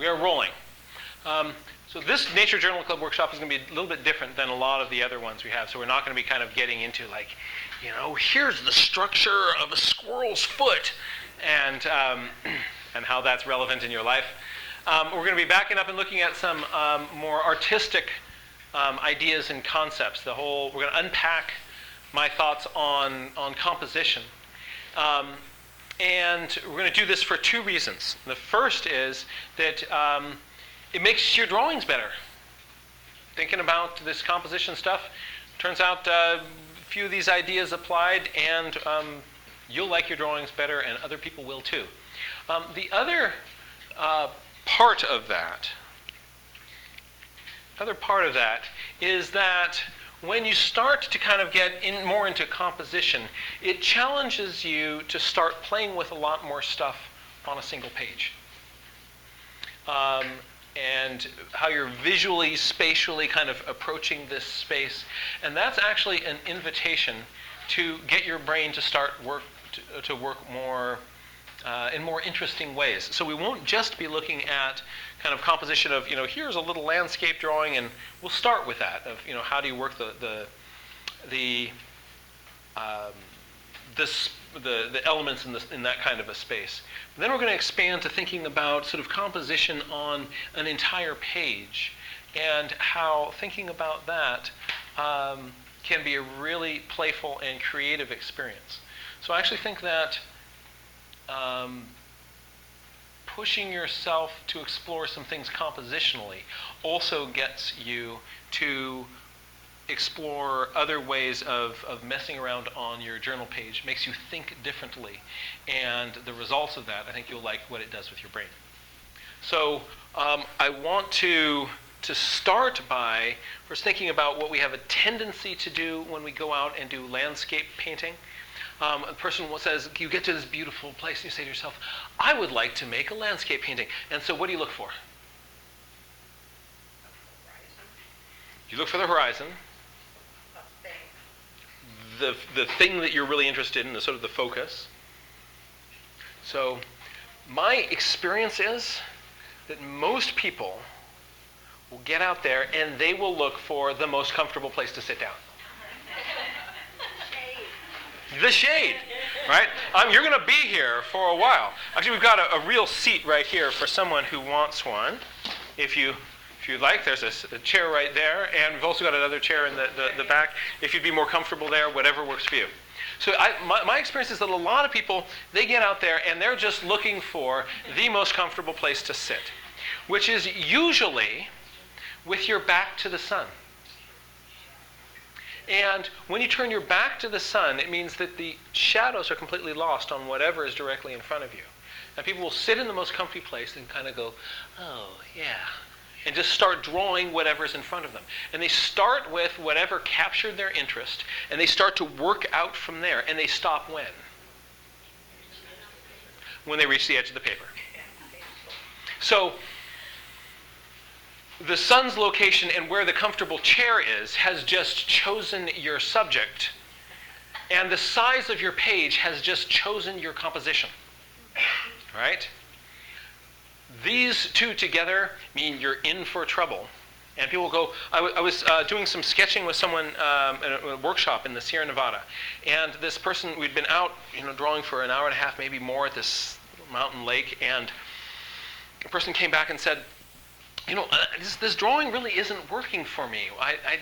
We are rolling. So this Nature Journal Club workshop is going to be a little bit different than a lot of the other ones we have. So we're not going to be kind of getting into like, here's the structure of a squirrel's foot and how that's relevant in your life. We're going to be backing up and looking at some more artistic ideas and concepts. We're going to unpack my thoughts on composition. And we're going to do this for two reasons. The first is that it makes your drawings better. Thinking about this composition stuff, turns out a few of these ideas applied, and you'll like your drawings better, and other people will too. The other part of that is that when you start to kind of get more into composition, it challenges you to start playing with a lot more stuff on a single page. And how you're visually, spatially kind of approaching this space. And that's actually an invitation to get your brain to start to work more in more interesting ways. So we won't just be looking at kind of composition of, here's a little landscape drawing, and we'll start with that of, how do you work the elements in that kind of a space. Then we're going to expand to thinking about sort of composition on an entire page, and how thinking about that can be a really playful and creative experience. So I actually think that pushing yourself to explore some things compositionally also gets you to explore other ways of messing around on your journal page, makes you think differently, and the results of that, I think you'll like what it does with your brain. So I want to start by first thinking about what we have a tendency to do when we go out and do landscape painting. A person says, you get to this beautiful place, and you say to yourself, I would like to make a landscape painting. And so what do you look for? You look for the horizon. The thing that you're really interested in, the sort of the focus. So my experience is that most people will get out there and they will look for the most comfortable place to sit down. The shade, right? You're going to be here for a while. Actually, we've got a real seat right here for someone who wants one. If you'd like, there's a chair right there, and we've also got another chair in the back. If you'd be more comfortable there, whatever works for you. So my experience is that a lot of people, they get out there and they're just looking for the most comfortable place to sit, which is usually with your back to the sun. And when you turn your back to the sun, it means that the shadows are completely lost on whatever is directly in front of you. And people will sit in the most comfy place and kind of go, oh, yeah, and just start drawing whatever's in front of them. And they start with whatever captured their interest, and they start to work out from there. And they stop when? When they reach the edge of the paper. So the sun's location and where the comfortable chair is has just chosen your subject, and the size of your page has just chosen your composition, right? These two together mean you're in for trouble. And people go, I was doing some sketching with someone in a workshop in the Sierra Nevada, and this person, we'd been out drawing for an hour and a half, maybe more, at this mountain lake, and the person came back and said, this drawing really isn't working for me. It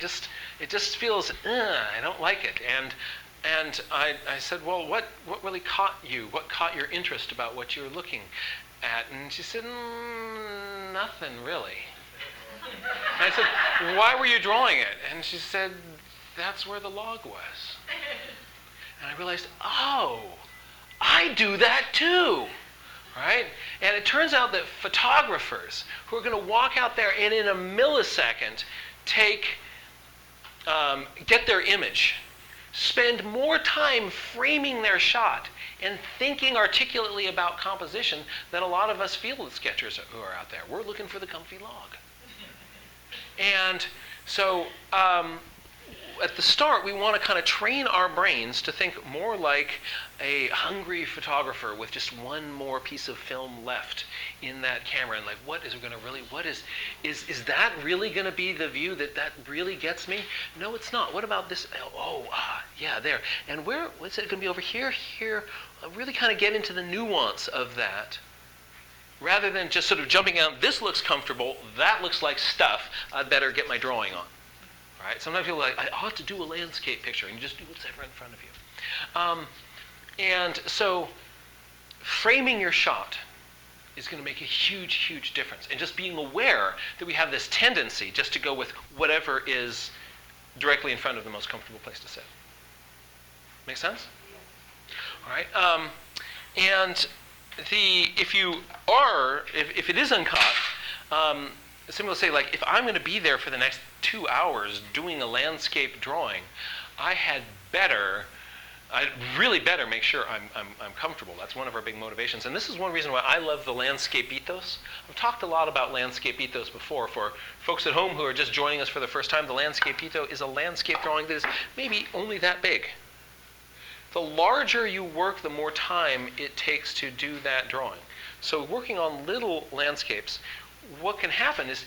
just feels, I don't like it. And I said, well, what really caught you? What caught your interest about what you were looking at? And she said, nothing really. And I said, why were you drawing it? And she said, that's where the log was. And I realized, oh, I do that too. Right? And it turns out that photographers who are going to walk out there and in a millisecond get their image, spend more time framing their shot and thinking articulately about composition than a lot of us field sketchers who are out there. We're looking for the comfy log. And so at the start, we want to kind of train our brains to think more like a hungry photographer with just one more piece of film left in that camera, and like, what is that really going to be the view that really gets me? No, it's not. What about this? Yeah, there. And what's it going to be over here? Here. Really kind of get into the nuance of that, rather than just sort of jumping out. This looks comfortable. That looks like stuff. I'd better get my drawing on. Right? Sometimes people are like, I ought to do a landscape picture, and you just do what's ever in front of you. And so framing your shot is going to make a huge, huge difference. And just being aware that we have this tendency just to go with whatever is directly in front of the most comfortable place to sit. Make sense? All right. And if it is uncaught, similar to say, like, if I'm going to be there for the next 2 hours doing a landscape drawing, I really better make sure I'm comfortable. That's one of our big motivations. And this is one reason why I love the landscape ethos. I've talked a lot about landscape ethos before. For folks at home who are just joining us for the first time, the landscape ethos is a landscape drawing that is maybe only that big. The larger you work, the more time it takes to do that drawing. So working on little landscapes, what can happen is,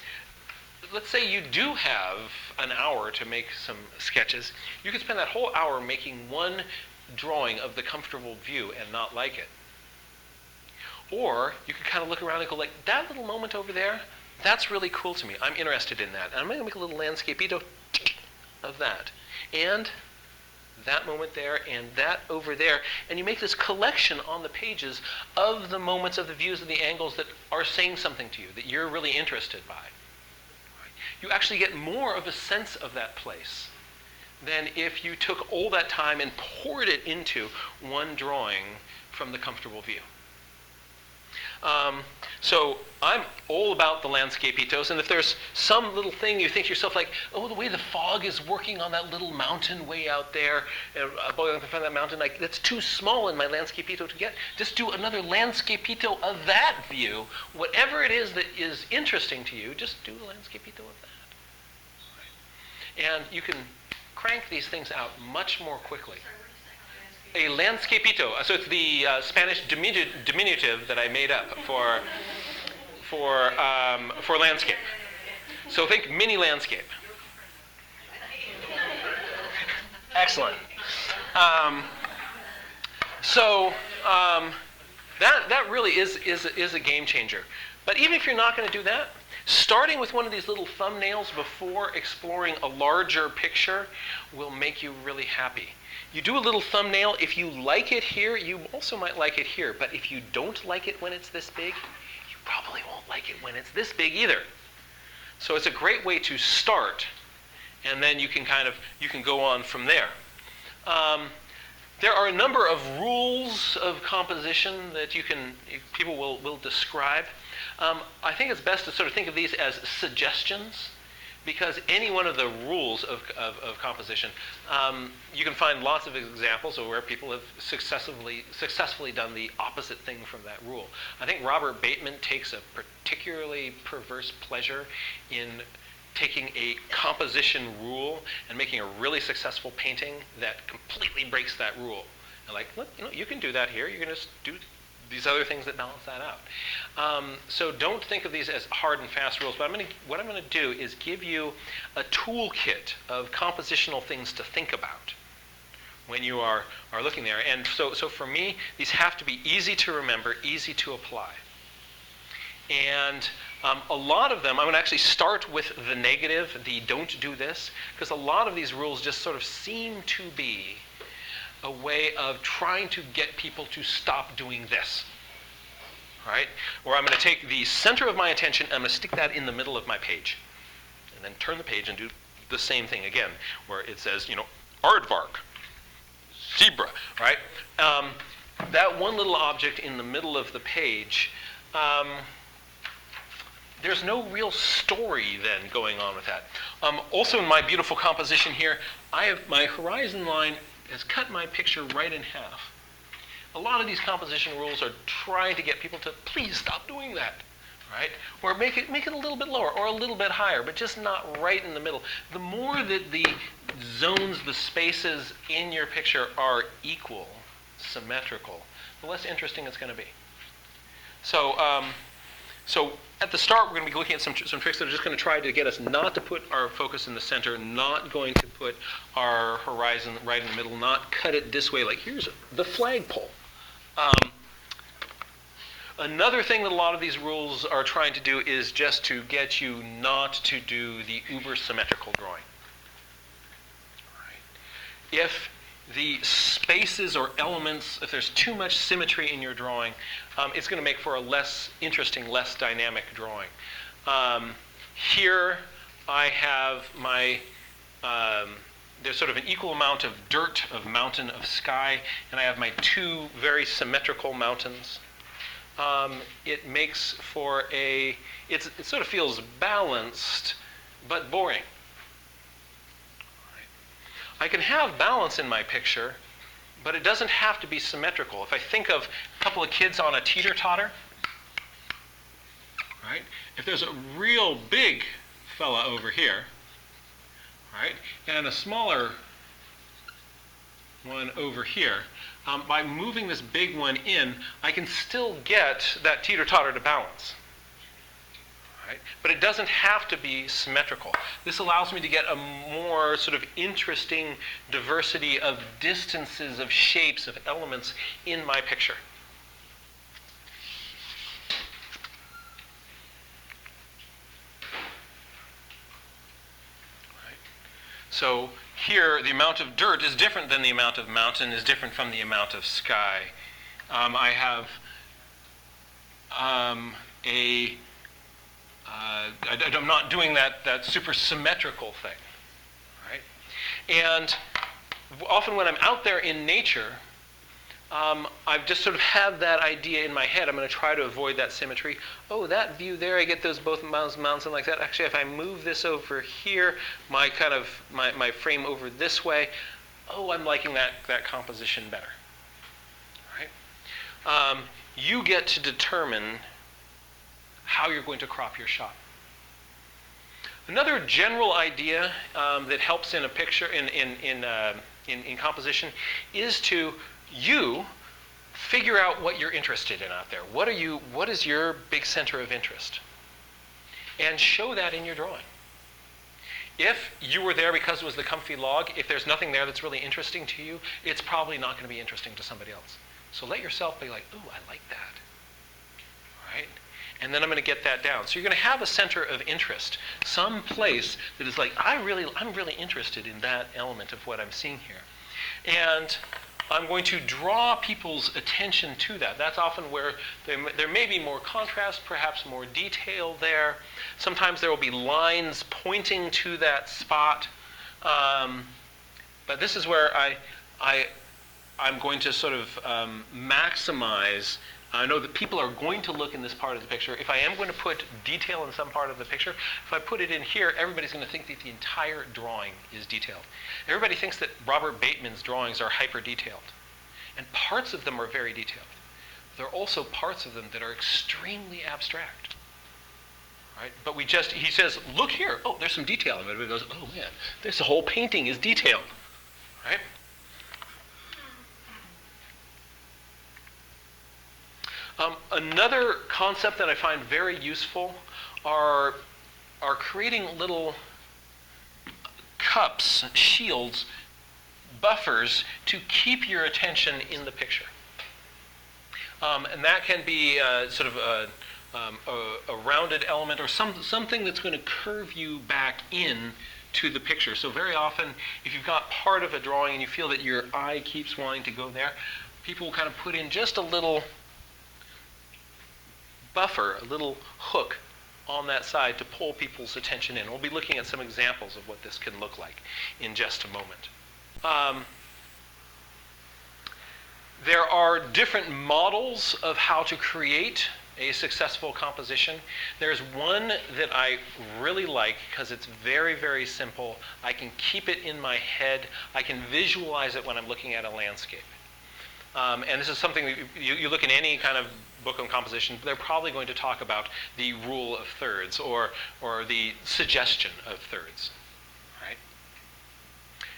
let's say you do have an hour to make some sketches. You could spend that whole hour making one drawing of the comfortable view and not like it. Or you could kind of look around and go, like, that little moment over there, that's really cool to me. I'm interested in that. And I'm going to make a little landscape of that. And that moment there, and that over there. And you make this collection on the pages of the moments, of the views, of the angles that are saying something to you, that you're really interested by. You actually get more of a sense of that place than if you took all that time and poured it into one drawing from the comfortable view. So I'm all about the landscape ethos, and if there's some little thing you think to yourself, like, oh, the way the fog is working on that little mountain way out there, in front of that mountain, like, that's too small in my landscape ethos to get. Just do another landscape ethos of that view. Whatever it is that is interesting to you, just do a landscape ethos of that. And you can crank these things out much more quickly. A landscapito. So it's the Spanish diminutive that I made up for landscape. So think mini landscape. Excellent. That really is a game changer. But even if you're not going to do that, starting with one of these little thumbnails before exploring a larger picture will make you really happy. You do a little thumbnail. If you like it here, you also might like it here. But if you don't like it when it's this big, you probably won't like it when it's this big either. So it's a great way to start, and then you can go on from there. There are a number of rules of composition that people will describe. I think it's best to sort of think of these as suggestions, because any one of the rules of composition, you can find lots of examples of where people have successfully done the opposite thing from that rule. I think Robert Bateman takes a particularly perverse pleasure in taking a composition rule and making a really successful painting that completely breaks that rule. And like, look, you can do that here. You can just do these other things that balance that out. So don't think of these as hard and fast rules, but what I'm going to do is give you a toolkit of compositional things to think about when you are looking there. And so for me, these have to be easy to remember, easy to apply. And a lot of them, I'm going to actually start with the negative, the don't do this, because a lot of these rules just sort of seem to be a way of trying to get people to stop doing this, right? Or I'm going to take the center of my attention, and I'm going to stick that in the middle of my page, and then turn the page and do the same thing again, where it says, aardvark, zebra, right? That one little object in the middle of the page, there's no real story then going on with that. Also in my beautiful composition here, I have my horizon line has cut my picture right in half. A lot of these composition rules are trying to get people to please stop doing that, right? Or make it a little bit lower or a little bit higher, but just not right in the middle. The more that zones, the spaces in your picture are equal, symmetrical, the less interesting it's going to be. So, so at the start, we're going to be looking at some tricks that are just going to try to get us not to put our focus in the center, not going to put our horizon right in the middle, not cut it this way, like here's the flagpole. Another thing that a lot of these rules are trying to do is just to get you not to do the uber symmetrical drawing. Right. If the spaces or elements, if there's too much symmetry in your drawing, it's going to make for a less interesting, less dynamic drawing. Here I have my, there's sort of an equal amount of dirt, of mountain, of sky, and I have my two very symmetrical mountains. It makes for it sort of feels balanced, but boring. I can have balance in my picture, but it doesn't have to be symmetrical. If I think of a couple of kids on a teeter-totter, right? If there's a real big fella over here, right, and a smaller one over here, by moving this big one in, I can still get that teeter-totter to balance. Right? But it doesn't have to be symmetrical. This allows me to get a more sort of interesting diversity of distances, of shapes, of elements in my picture. Right? So here, the amount of dirt is different than the amount of mountain, is different from the amount of sky. I have I'm not doing that super symmetrical thing, right? And often when I'm out there in nature, I've just sort of have that idea in my head. I'm going to try to avoid that symmetry. Oh, that view there, I get those both mountains like that. Actually, if I move this over here, my frame over this way, oh, I'm liking that composition better. Right? You get to determine how you're going to crop your shot. Another general idea that helps in a picture, in composition, is to figure out what you're interested in out there. What is your big center of interest? And show that in your drawing. If you were there because it was the comfy log, if there's nothing there that's really interesting to you, it's probably not going to be interesting to somebody else. So let yourself be like, ooh, I like that. Right? And then I'm going to get that down. So you're going to have a center of interest, some place that is like, I'm really interested in that element of what I'm seeing here. And I'm going to draw people's attention to that. That's often where there may be more contrast, perhaps more detail there. Sometimes there will be lines pointing to that spot. But this is where I'm going to sort of maximize. I know that people are going to look in this part of the picture. If I am going to put detail in some part of the picture, if I put it in here, everybody's going to think that the entire drawing is detailed. Everybody thinks that Robert Bateman's drawings are hyper-detailed. And parts of them are very detailed. There are also parts of them that are extremely abstract. Right? But he says, look here. Oh, there's some detail. And everybody goes, oh man, this whole painting is detailed. Right? Another concept that I find very useful are creating little cups, shields, buffers to keep your attention in the picture. And that can be sort of a rounded element or something that's going to curve you back in to the picture. So very often, if you've got part of a drawing and you feel that your eye keeps wanting to go there, people will kind of put in just a little buffer, a little hook on that side to pull people's attention in. We'll be looking at some examples of what this can look like in just a moment. There are different models of how to create a successful composition. There's one that I really like because it's very, very simple. I can keep it in my head. I can visualize it when I'm looking at a landscape. And this is something that you look in any kind of book on composition, they're probably going to talk about the rule of thirds or the suggestion of thirds. Right?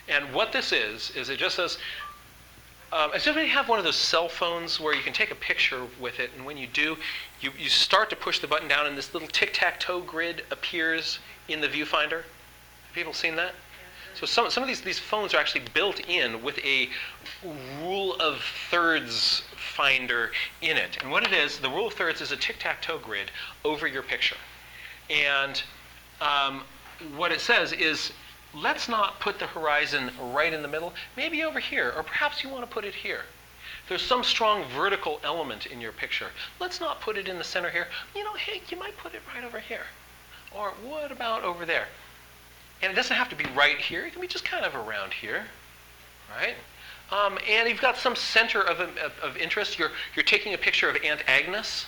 And what this is it just says, does anybody have one of those cell phones where you can take a picture with it, and when you do, you start to push the button down and this little tic-tac-toe grid appears in the viewfinder? Have people seen that? So some of these phones are actually built in with a rule of thirds finder in it. And what it is, the rule of thirds is a tic-tac-toe grid over your picture. And what it says is, let's not put the horizon right in the middle, maybe over here, or perhaps you want to put it here. There's some strong vertical element in your picture. Let's not put it in the center here. Hey, you might put it right over here. Or what about over there? And it doesn't have to be right here. It can be just kind of around here, right? And you've got some center of interest. You're taking a picture of Aunt Agnes,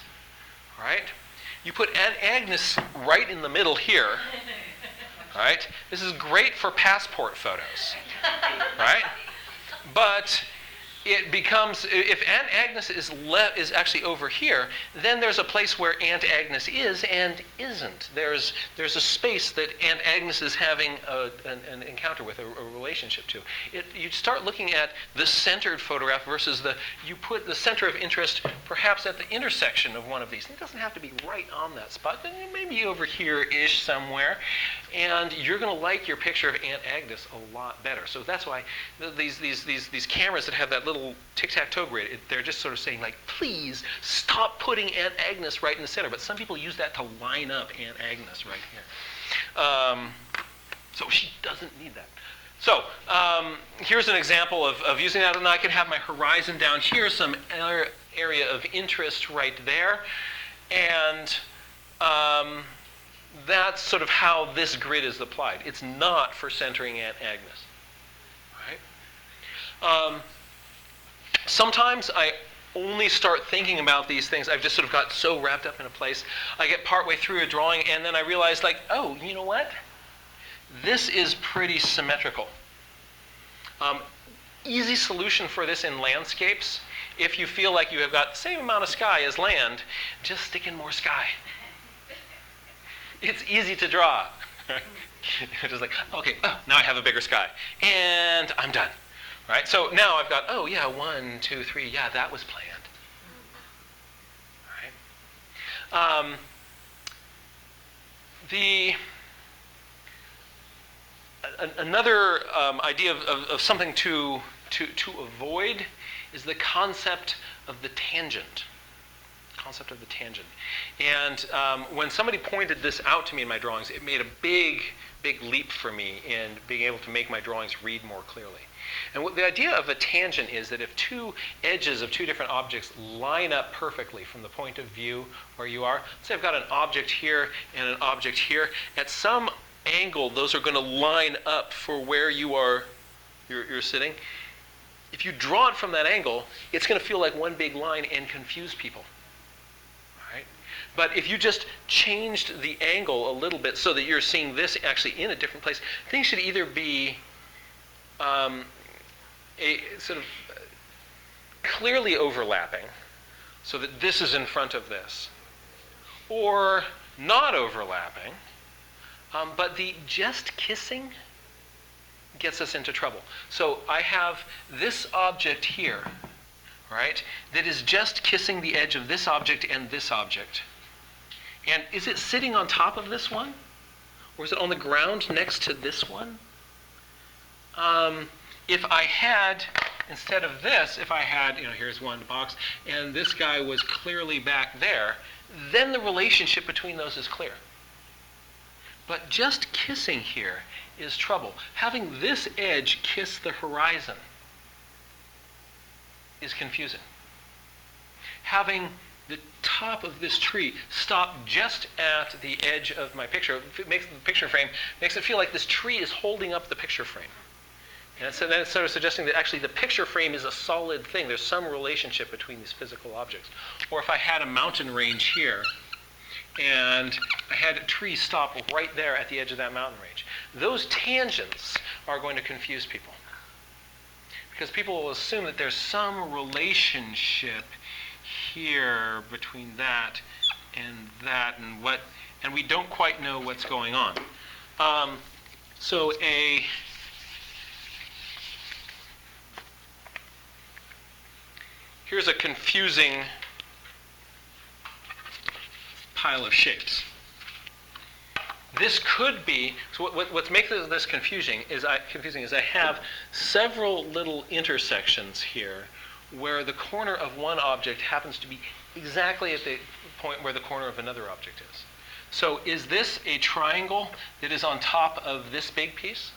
right? You put Aunt Agnes right in the middle here, right? This is great for passport photos, right? But it becomes, if Aunt Agnes is actually over here, then there's a place where Aunt Agnes is and isn't. There's a space that Aunt Agnes is having an encounter with, a relationship to. You start looking at the centered photograph versus you put the center of interest perhaps at the intersection of one of these. It doesn't have to be right on that spot, but maybe over here-ish somewhere. And you're going to like your picture of Aunt Agnes a lot better. So that's why these cameras that have that little tic-tac-toe grid, they're just sort of saying, like, please stop putting Aunt Agnes right in the center. But some people use that to line up Aunt Agnes right here. So she doesn't need that. So here's an example of using that. And I can have my horizon down here, some area of interest right there. And that's sort of how this grid is applied. It's not for centering Aunt Agnes. Right? Sometimes I only start thinking about these things. I've just sort of got so wrapped up in a place. I get partway through a drawing and then I realize, like, oh, you know what? This is pretty symmetrical. Easy solution for this in landscapes. If you feel like you have got the same amount of sky as land, just stick in more sky. It's easy to draw. You're just like, okay, now I have a bigger sky. And I'm done. Right? So now I've got, 1, 2, 3, that was planned. Right? Another idea of something to avoid is the concept of the tangent. And when somebody pointed this out to me in my drawings, it made a big leap for me in being able to make my drawings read more clearly. And the idea of a tangent is that if two edges of two different objects line up perfectly from the point of view where you are, say I've got an object here and an object here, at some angle those are going to line up for where you're sitting. If you draw it from that angle, it's going to feel like one big line and confuse people. Right? But if you just changed the angle a little bit so that you're seeing this actually in a different place, things should either be a sort of clearly overlapping, so that this is in front of this, or not overlapping, but the just kissing gets us into trouble. So I have this object here, right, that is just kissing the edge of this object and this object. And is it sitting on top of this one? Or is it on the ground next to this one? If I had, instead of this, if I had, here's one box, and this guy was clearly back there, then the relationship between those is clear. But just kissing here is trouble. Having this edge kiss the horizon is confusing. Having the top of this tree stop just at the edge of my picture, it makes the picture frame, makes it feel like this tree is holding up the picture frame. And so then it's sort of suggesting that actually the picture frame is a solid thing. There's some relationship between these physical objects. Or if I had a mountain range here, and I had a tree stop right there at the edge of that mountain range, those tangents are going to confuse people. Because people will assume that there's some relationship here between that, and we don't quite know what's going on. So here's a confusing pile of shapes. This could be, so what's making this confusing is I have several little intersections here where the corner of one object happens to be exactly at the point where the corner of another object is. So is this a triangle that is on top of this big piece?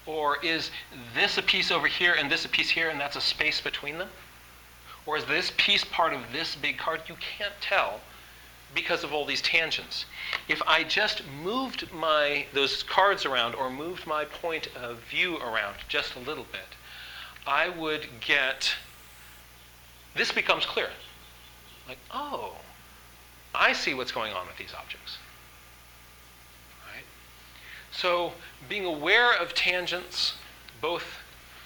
Or is this a piece over here and this a piece here and that's a space between them? Or is this piece part of this big card? You can't tell because of all these tangents. If I just moved those cards around or moved my point of view around just a little bit, I would get, this becomes clear. Like, oh, I see what's going on with these objects. Right? So being aware of tangents, both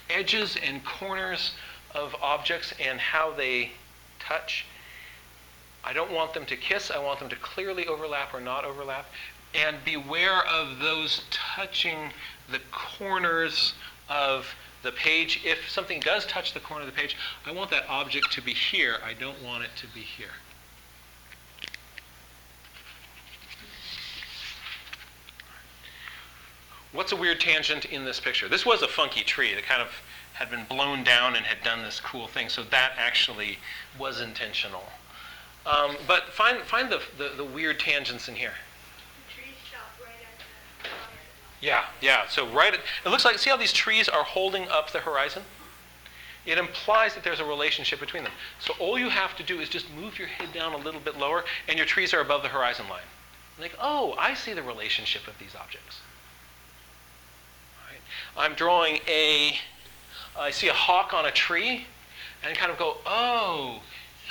edges and corners of objects and how they touch, I don't want them to kiss. I want them to clearly overlap or not overlap. And beware of those touching the corners of the page. If something does touch the corner of the page, I want that object to be here. I don't want it to be here. What's a weird tangent in this picture? This was a funky tree that kind of had been blown down and had done this cool thing. So that actually was intentional. But find the weird tangents in here. The trees stop right at the horizon. Yeah. So it looks like, see how these trees are holding up the horizon? It implies that there's a relationship between them. So all you have to do is just move your head down a little bit lower, and your trees are above the horizon line. Like, oh, I see the relationship of these objects. All right. I'm drawing I see a hawk on a tree, and kind of go, oh,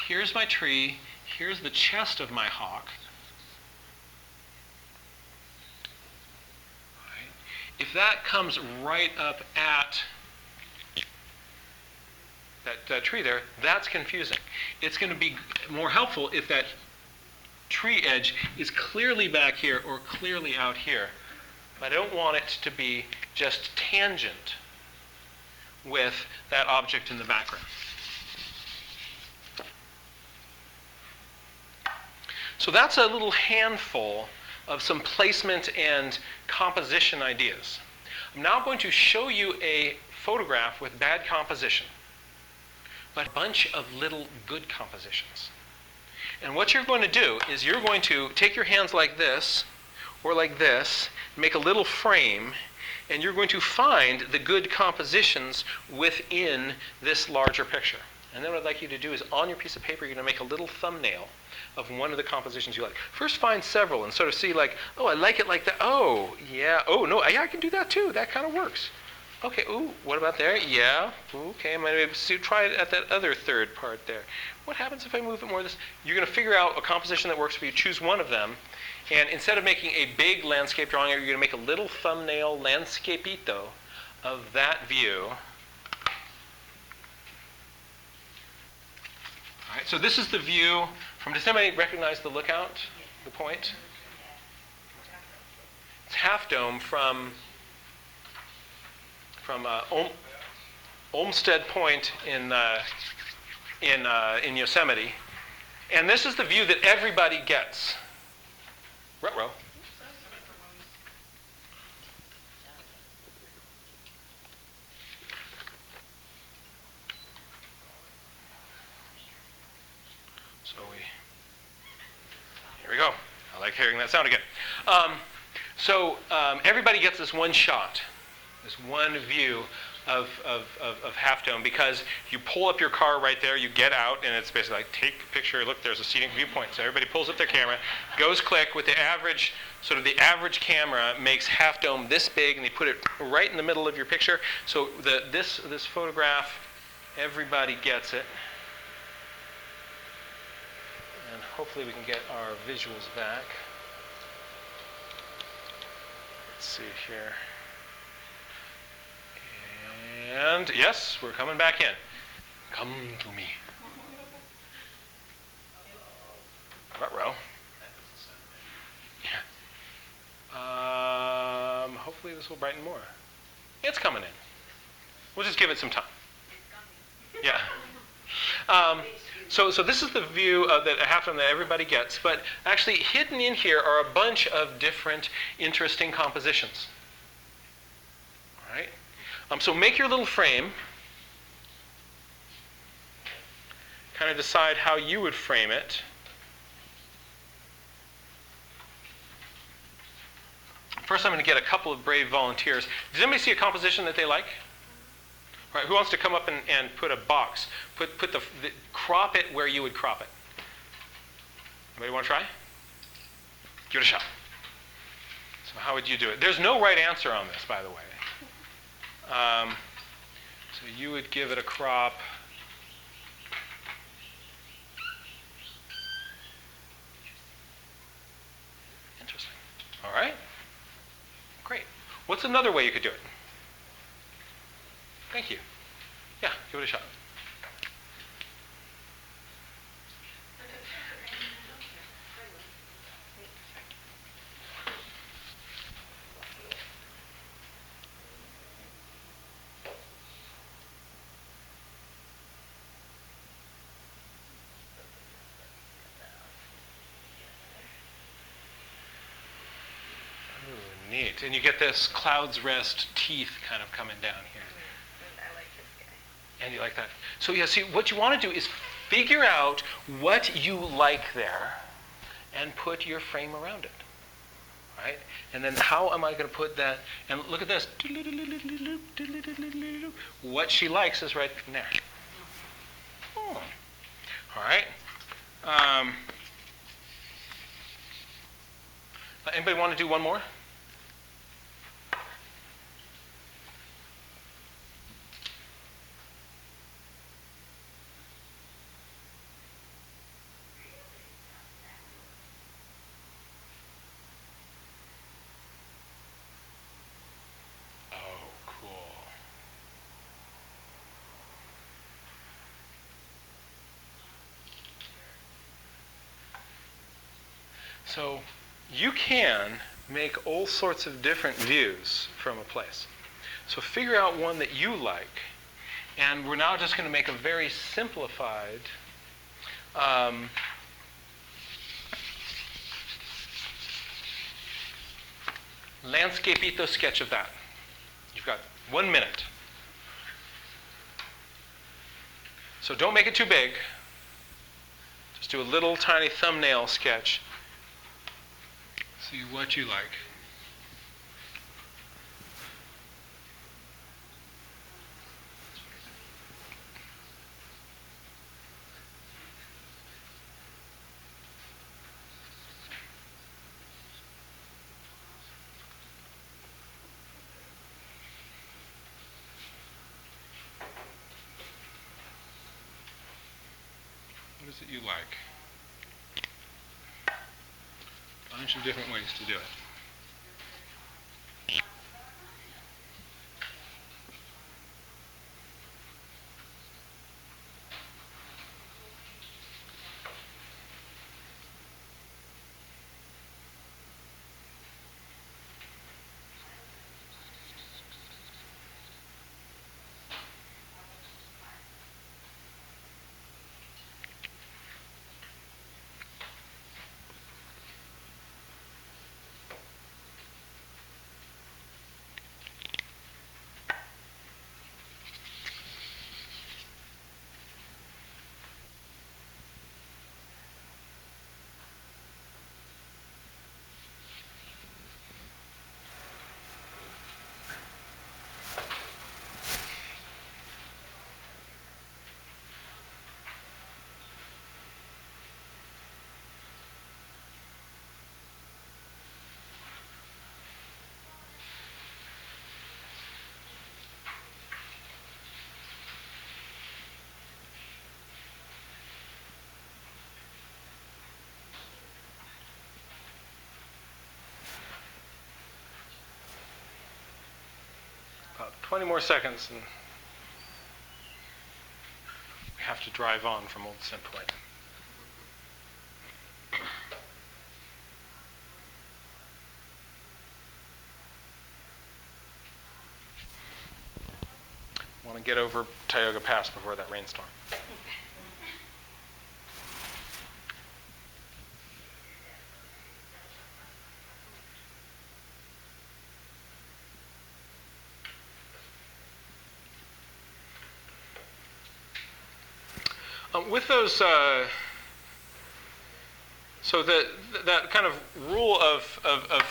here's my tree. Here's the chest of my hawk. Right. If that comes right up at that tree there, that's confusing. It's going to be more helpful if that tree edge is clearly back here or clearly out here. But I don't want it to be just tangent with that object in the background. So that's a little handful of some placement and composition ideas. I'm now going to show you a photograph with bad composition, but a bunch of little good compositions. And what you're going to do is you're going to take your hands like this, or like this, make a little frame, and you're going to find the good compositions within this larger picture. And then what I'd like you to do is on your piece of paper, you're going to make a little thumbnail of one of the compositions you like. First find several and sort of see like, oh, I like it like that. Oh, yeah. Oh, no, yeah, I can do that too. That kind of works. Okay, ooh, what about there? Yeah. Okay, I'm going to try it at that other third part there. What happens if I move it more this? You're going to figure out a composition that works for you. Choose one of them. And instead of making a big landscape drawing, you're going to make a little thumbnail landscapito of that view. All right, so this is the view from, does anybody recognize the lookout, the point? It's Half Dome from Olmsted Point in Yosemite. And this is the view that everybody gets. Ruh-roh. Here we go. I like hearing that sound again. Everybody gets this one shot, this one view of Half Dome, because you pull up your car right there, you get out, and it's basically like, take a picture, look, there's a scenic viewpoint. So everybody pulls up their camera, goes click with the average camera makes Half Dome this big, and they put it right in the middle of your picture. So this photograph, everybody gets it. And hopefully we can get our visuals back. Let's see here. And yes, we're coming back in. Come to me. Ruh-roh. Yeah. Hopefully this will brighten more. It's coming in. We'll just give it some time. Yeah. So this is the view that happened that everybody gets, but actually hidden in here are a bunch of different interesting compositions. All right? So make your little frame. Kind of decide how you would frame it. First, I'm going to get a couple of brave volunteers. Does anybody see a composition that they like? All right, who wants to come up and put a box? Crop it where you would crop it. Anybody want to try? Give it a shot. So how would you do it? There's no right answer on this, by the way. So you would give it a crop. Interesting. All right. Great. What's another way you could do it? Thank you. Yeah, give it a shot. Ooh, neat. And you get this cloud's rest teeth kind of coming down here. I like this guy. And you like that? So yeah, see, what you want to do is figure out what you like there and put your frame around it. Right? And then how am I going to put that? And look at this. What she likes is right there. Oh. All right. Anybody want to do one more? So you can make all sorts of different views from a place. So figure out one that you like, and we're now just going to make a very simplified landscape ethos sketch of that. You've got 1 minute. So don't make it too big. Just do a little tiny thumbnail sketch. See what you like. What is it you like? A bunch of different ways to do it. About 20 more seconds and we have to drive on from Old Cent Point. Want to get over Tioga Pass before that rainstorm. With those, so that kind of rule of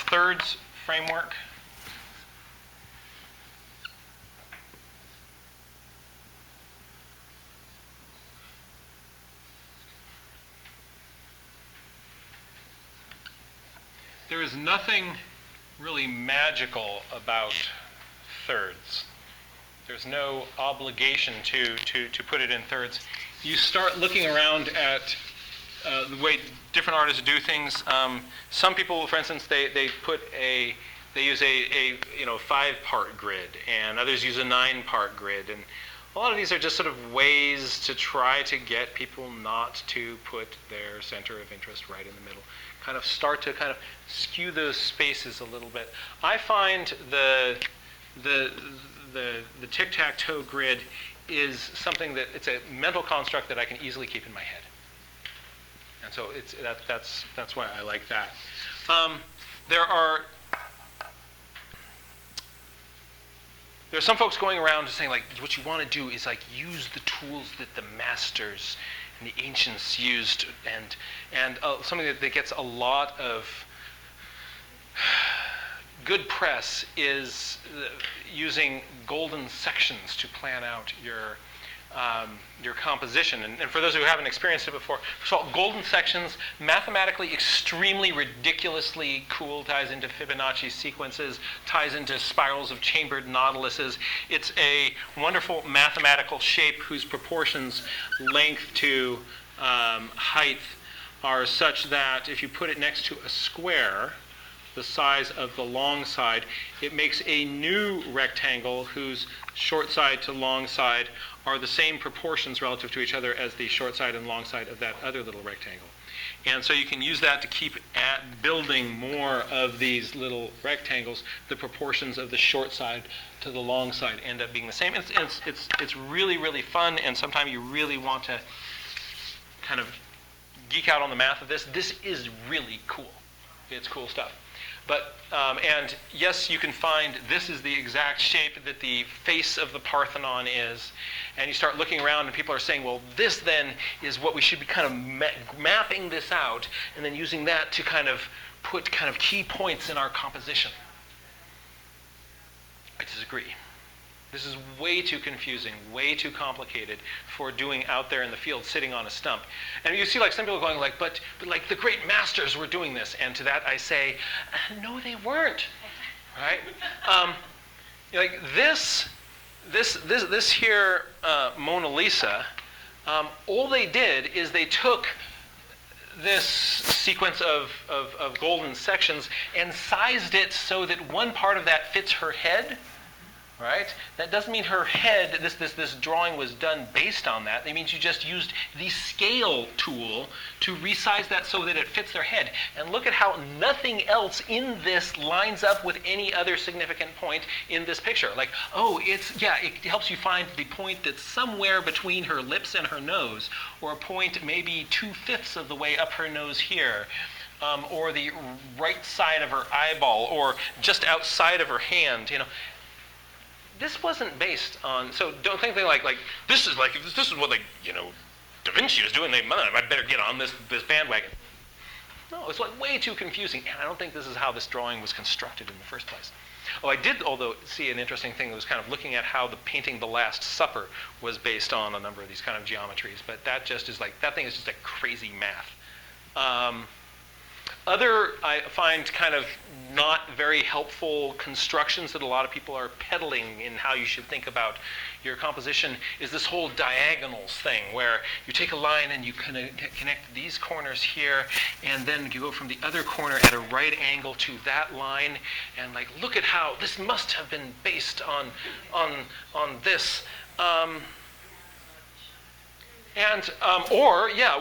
thirds framework. There is nothing really magical about thirds. There's no obligation to put it in thirds. You start looking around at the way different artists do things. Some people, for instance, they use a 5-part grid, and others use a 9-part grid, and a lot of these are just sort of ways to try to get people not to put their center of interest right in the middle. Kind of start to kind of skew those spaces a little bit. I find the tic-tac-toe grid is something that it's a mental construct that I can easily keep in my head, and so that's why I like that. There's some folks going around saying, like, what you want to do is like use the tools that the masters and the ancients used, and something that gets a lot of good press is using golden sections to plan out your composition. And for those who haven't experienced it before, first of all, golden sections, mathematically extremely ridiculously cool, ties into Fibonacci sequences, ties into spirals of chambered nautiluses. It's a wonderful mathematical shape whose proportions, length to height, are such that if you put it next to a square, the size of the long side, it makes a new rectangle whose short side to long side are the same proportions relative to each other as the short side and long side of that other little rectangle. And so you can use that to keep building more of these little rectangles. The proportions of the short side to the long side end up being the same. It's really, really fun, and sometimes you really want to kind of geek out on the math of this. This is really cool. It's cool stuff. But, and yes, you can find this is the exact shape that the face of the Parthenon is. And you start looking around and people are saying, well, this then is what we should be kind of mapping this out and then using that to kind of put kind of key points in our composition. I disagree. This is way too confusing, way too complicated for doing out there in the field sitting on a stump. And you see like some people going like, but like the great masters were doing this. And to that I say, no, they weren't, right? Like this here Mona Lisa, all they did is they took this sequence of golden sections and sized it so that one part of that fits her head. Right? That doesn't mean her head, this drawing was done based on that. It means you just used the scale tool to resize that so that it fits their head. And look at how nothing else in this lines up with any other significant point in this picture. Like, oh, it helps you find the point that's somewhere between her lips and her nose, or a point maybe 2/5 of the way up her nose here. Or the right side of her eyeball, or just outside of her hand, This wasn't based on, so don't think they like this is what Da Vinci was doing. I better get on this bandwagon. No, it's like way too confusing, and I don't think this is how this drawing was constructed in the first place. Oh, I did, although, see an interesting thing that was kind of looking at how the painting The Last Supper was based on a number of these kind of geometries, but that just is like, that thing is just like crazy math. Other, I find, kind of not very helpful constructions that a lot of people are peddling in how you should think about your composition is this whole diagonals thing, where you take a line and you connect these corners here, and then you go from the other corner at a right angle to that line, and like, look at how this must have been based on this.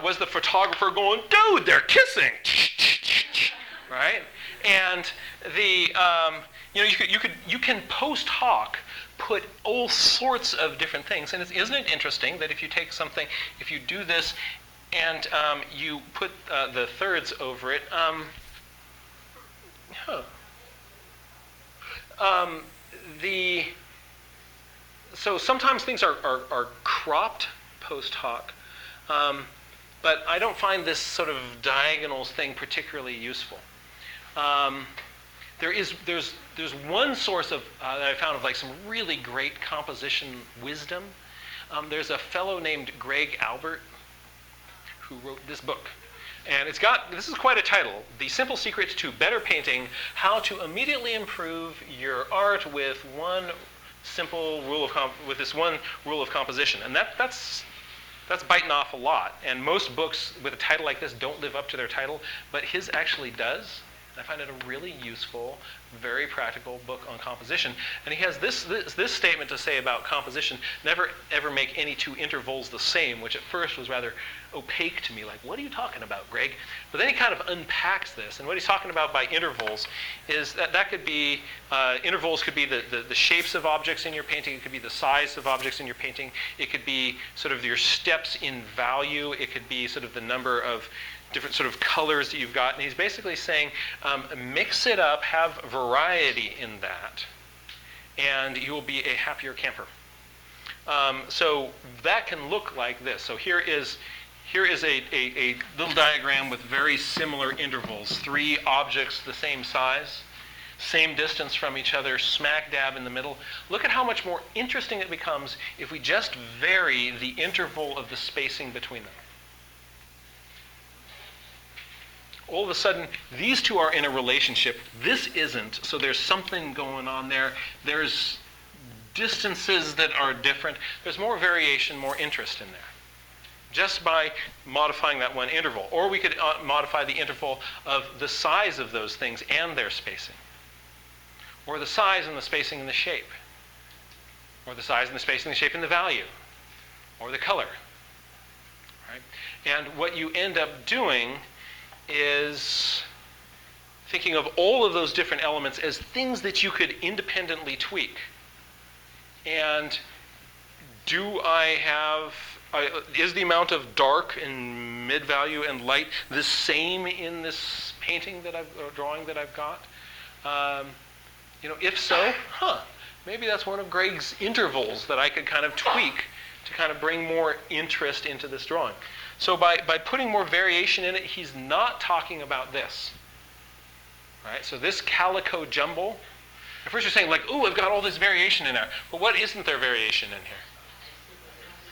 Was the photographer going, dude, they're kissing, right? And the, you can post-hoc put all sorts of different things. And isn't it interesting that if you take something, if you do this and you put the thirds over it, so sometimes things are cropped post-hoc. But I don't find this sort of diagonals thing particularly useful. There's one source of that I found of like some really great composition wisdom. There's a fellow named Greg Albert who wrote this book. And this is quite a title, The Simple Secrets to Better Painting, How to Immediately Improve Your Art with this one rule of composition. And that's biting off a lot. And most books with a title like this don't live up to their title, but his actually does. I find it a really useful, very practical book on composition. And he has this statement to say about composition: never ever make any two intervals the same, which at first was rather opaque to me, like, what are you talking about, Greg? But then he kind of unpacks this, and what he's talking about by intervals is that could be, intervals could be the shapes of objects in your painting, it could be the size of objects in your painting, it could be sort of your steps in value, it could be sort of the number of different sort of colors that you've got. And he's basically saying, mix it up, have variety in that, and you will be a happier camper. So that can look like this. So here is a little diagram with very similar intervals. 3 objects the same size, same distance from each other, smack dab in the middle. Look at how much more interesting it becomes if we just vary the interval of the spacing between them. All of a sudden, these two are in a relationship. This isn't, so there's something going on there. There's distances that are different. There's more variation, more interest in there, just by modifying that one interval. Or we could modify the interval of the size of those things and their spacing, or the size and the spacing and the shape, or the size and the spacing and the shape and the value, or the color. Right? And what you end up doing is thinking of all of those different elements as things that you could independently tweak. And is the amount of dark and mid-value and light the same in this painting or drawing that I've got? If so, maybe that's one of Greg's intervals that I could kind of tweak to kind of bring more interest into this drawing. So by putting more variation in it, he's not talking about this. Right? So this calico jumble, at first you're saying like, ooh, I've got all this variation in there. But what isn't there variation in here?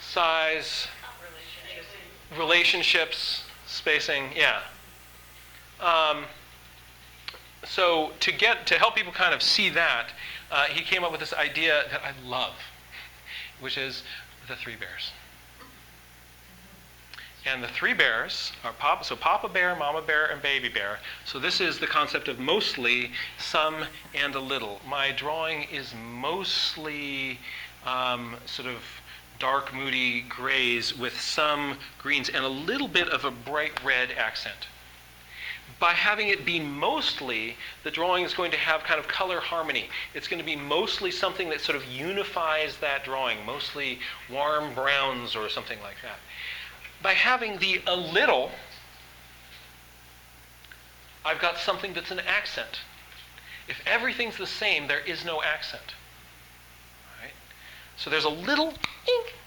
Size, relationships, spacing, yeah. So to help people kind of see that, he came up with this idea that I love, which is the 3 bears. And the 3 bears are Papa Bear, Mama Bear, and Baby Bear. So this is the concept of mostly, some, and a little. My drawing is mostly sort of dark, moody grays with some greens and a little bit of a bright red accent. By having it be mostly, the drawing is going to have kind of color harmony. It's going to be mostly something that sort of unifies that drawing, mostly warm browns or something like that. By having the a little, I've got something that's an accent. If everything's the same, there is no accent. Right? So there's a little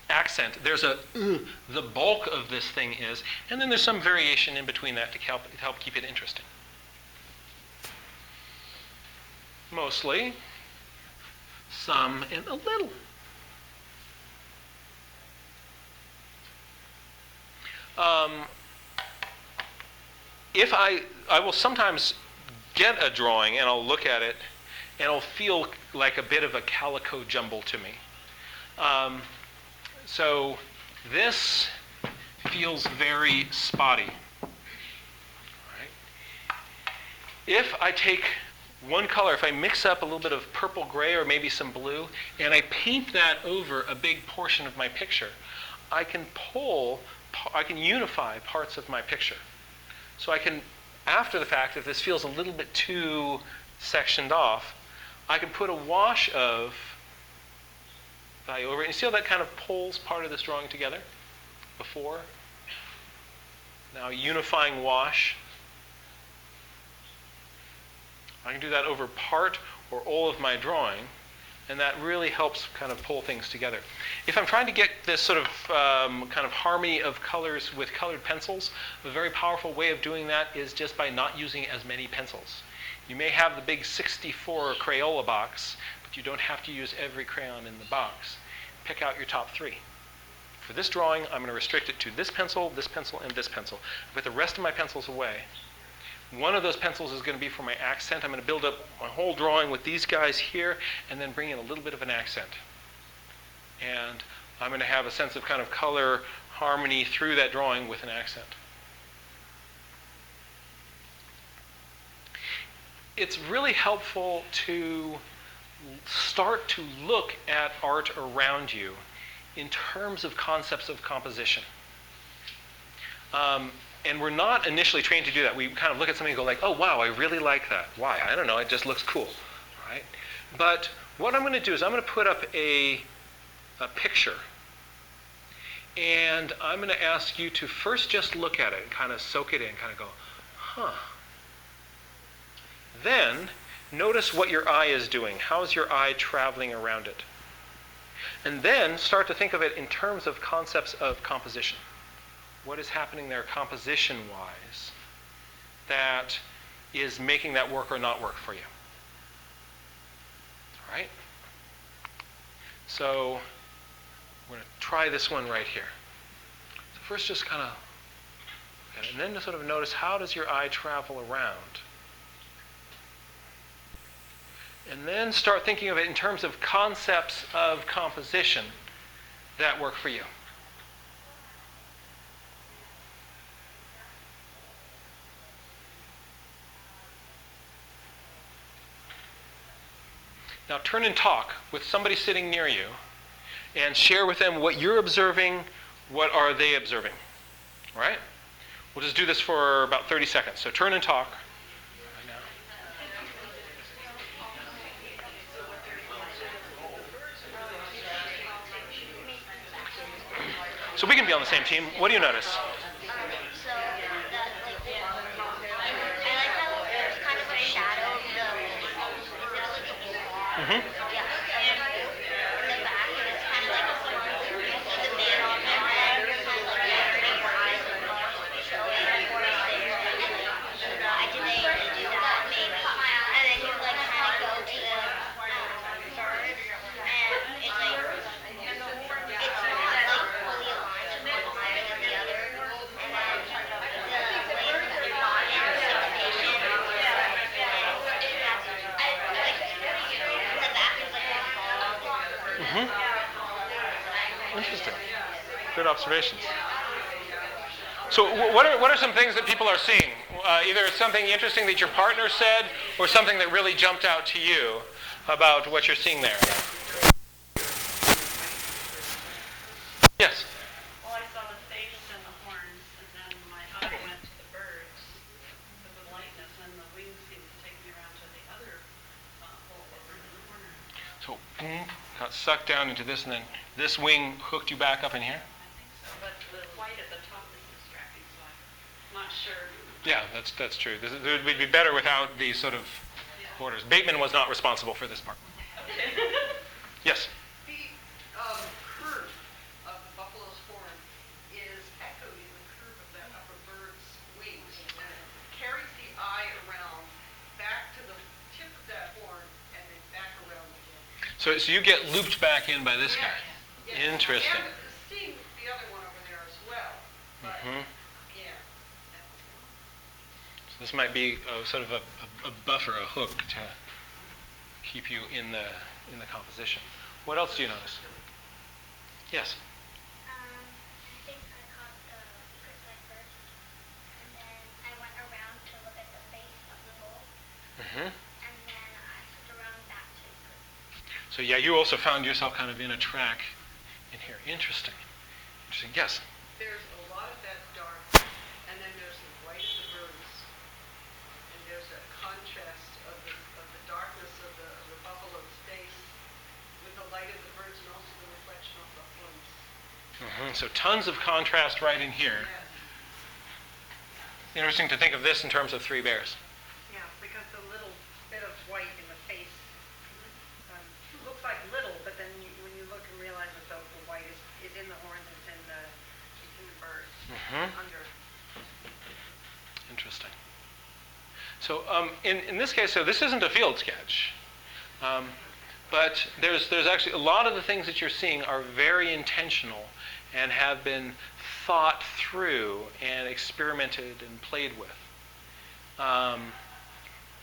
accent. There's the bulk of this thing is, and then there's some variation in between that to help keep it interesting. Mostly, some, and a little. If I will sometimes get a drawing and I'll look at it and it'll feel like a bit of a calico jumble to me. So this feels very spotty. Right? If I take one color, if I mix up a little bit of purple gray or maybe some blue, and I paint that over a big portion of my picture, I can unify parts of my picture. So I can, after the fact, if this feels a little bit too sectioned off, I can put a wash of value over it. You see how that kind of pulls part of this drawing together? Before. Now unifying wash. I can do that over part or all of my drawing. And that really helps kind of pull things together. If I'm trying to get this sort of kind of harmony of colors with colored pencils, a very powerful way of doing that is just by not using as many pencils. You may have the big 64 Crayola box, but you don't have to use every crayon in the box. Pick out your top 3. For this drawing, I'm going to restrict it to this pencil, and this pencil. I put the rest of my pencils away. One of those pencils is going to be for my accent. I'm going to build up my whole drawing with these guys here and then bring in a little bit of an accent. And I'm going to have a sense of kind of color harmony through that drawing with an accent. It's really helpful to start to look at art around you in terms of concepts of composition. And we're not initially trained to do that. We kind of look at something and go like, oh, wow, I really like that. Why? I don't know. It just looks cool. Right? But what I'm going to do is I'm going to put up a picture. And I'm going to ask you to first just look at it and kind of soak it in, kind of go, huh. Then notice what your eye is doing. How's your eye traveling around it? And then start to think of it in terms of concepts of composition. What is happening there composition-wise that is making that work or not work for you? All right? So we're going to try this one right here. So first just kind of look at it, and then to sort of notice how does your eye travel around? And then start thinking of it in terms of concepts of composition that work for you. Now turn and talk with somebody sitting near you and share with them what you're observing, what are they observing. All right? We'll just do this for about 30 seconds. So turn and talk. So we can be on the same team. What do you notice? So that, I like how there's kind of a shadow of the, is it like a wall? Mm-hmm. Yeah, in the back, and it's kind of like the man on there, and you're kind of like turning your eyes and showing what is there. I did they do that maybe, and then you like kind of go to the birds, and it's like it's not like fully aligned with one side or the other, and then the way that they're not in syncopation, and it's like the back is like a ball. Mm-hmm. Interesting. Good observations. So what are some things that people are seeing? Either it's something interesting that your partner said or something that really jumped out to you about what you're seeing there. Yes? Well, I saw the face and the horns, and then my eye went to the birds with the lightness, and the wings seemed to take me around to the other hole over in the corner. So boom, got sucked down into this, and then this wing hooked you back up in here? I think so, but the white at the top is distracting, so I'm not sure. Yeah, that's true. It would be better without these sort of borders. Bateman was not responsible for this part. Yes? The curve of the buffalo's horn is echoed in the curve of that upper bird's wings, and it carries the eye around back to the tip of that horn and then back around again. So you get looped back in by this guy. Yes. Interesting. And seeing the other one over there as well. But, Mhm. yeah. So this might be sort of a buffer, a hook to keep you in the composition. What else do you notice? Yes? I think I caught the cricket first, and then I went around to look at the face of the bull, Mm-hmm. and then I flipped around back to the cricket. So yeah, you also found yourself kind of in a track in here. Interesting. Interesting. Yes? There's a lot of that dark, and then there's the white of the birds, and there's a contrast of the darkness of the buffalo's face with the light of the birds and also the reflection of the horns. Mm-hmm. So tons of contrast right in here. Yes. Interesting to think of this in terms of Three Bears. Yeah, because the little bit of white in the face looks like in this case, so this isn't a field sketch. But there's actually a lot of the things that you're seeing are very intentional and have been thought through and experimented and played with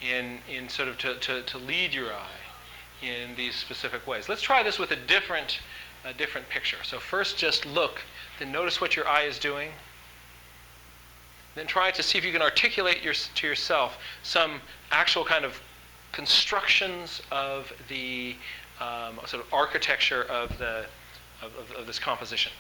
in sort of to lead your eye in these specific ways. Let's try this with a different picture. So first just look, then notice what your eye is doing. Then try to see if you can articulate to yourself some actual kind of constructions of the sort of architecture of this composition.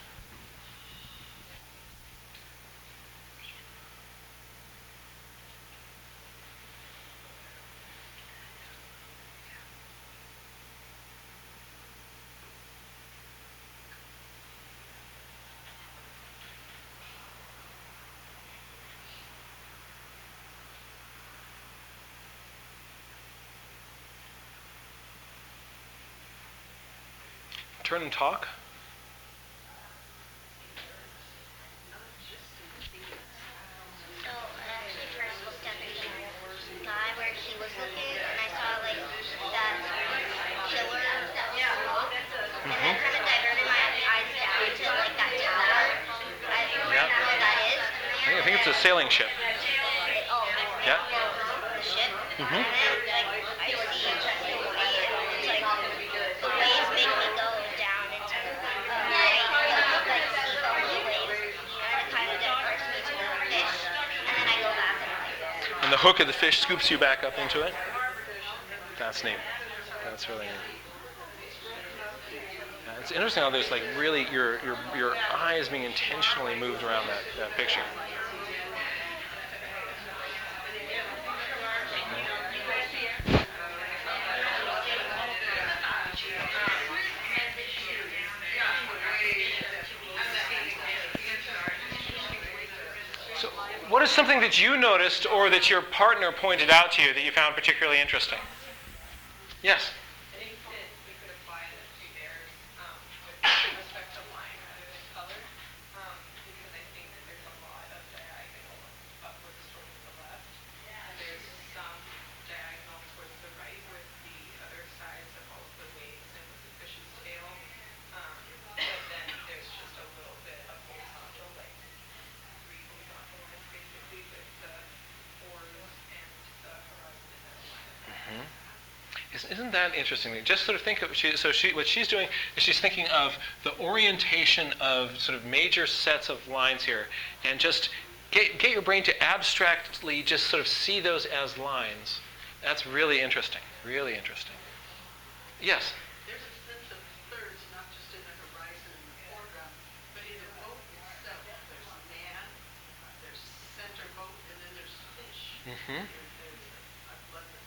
Turn and talk. So she first looked at the sky where she was looking, and I saw like that pillar that was smoke, and then kind of diverted my eyes down to like that tower. I don't know what that is. I think it's a sailing ship. Yeah. The ship. And then like I see the white, and it's like the waves make me go down into the night. Like seagull waves, and it kind of diverts me to the fish, and then I go back and like. And the hook of the fish scoops you back up into it. That's neat. That's really neat. Yeah, it's interesting how there's like really your eye is being intentionally moved around that picture. So, what is something that you noticed or that your partner pointed out to you that you found particularly interesting? Yes? I think that we could apply the two bears with respect to line rather than color, because I think that there's a lot of diagonal upwards towards the left, and there's some diagonal towards the right with the other sides of all of the waves and with the fish's tail, but then there's just a little bit of horizontal, like 3 horizontal lines basically with the oars and the horizon in that line. Isn't that interesting? Just sort of think of what she's doing is she's thinking of the orientation of sort of major sets of lines here, and just get your brain to abstractly just sort of see those as lines. That's really interesting. Really interesting. Yes. There's a sense of thirds, not just in the horizon and the foreground, but in the boat itself. There's a man, there's center boat, and then there's fish. Mm-hmm. I love this.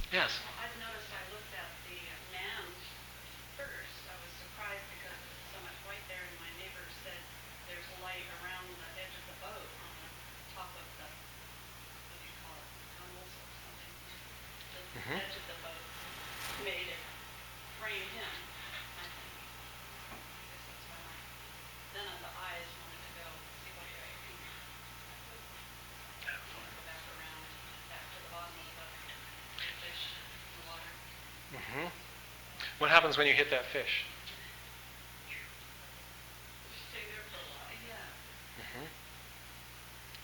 Yes. I've noticed I looked at the man first. I was surprised because there's so much white there, and my neighbor said there's light around the edge of the boat on the top of the, what do you call it, tunnels or something. The edge of the boat made it frame him, I think. I guess that's why then the eyes wanted to go see what I can go back around, back to the bottom of the fish in the water. Mm-hmm. What happens when you hit that fish? Stay there for a while. Yeah. Mm-hmm.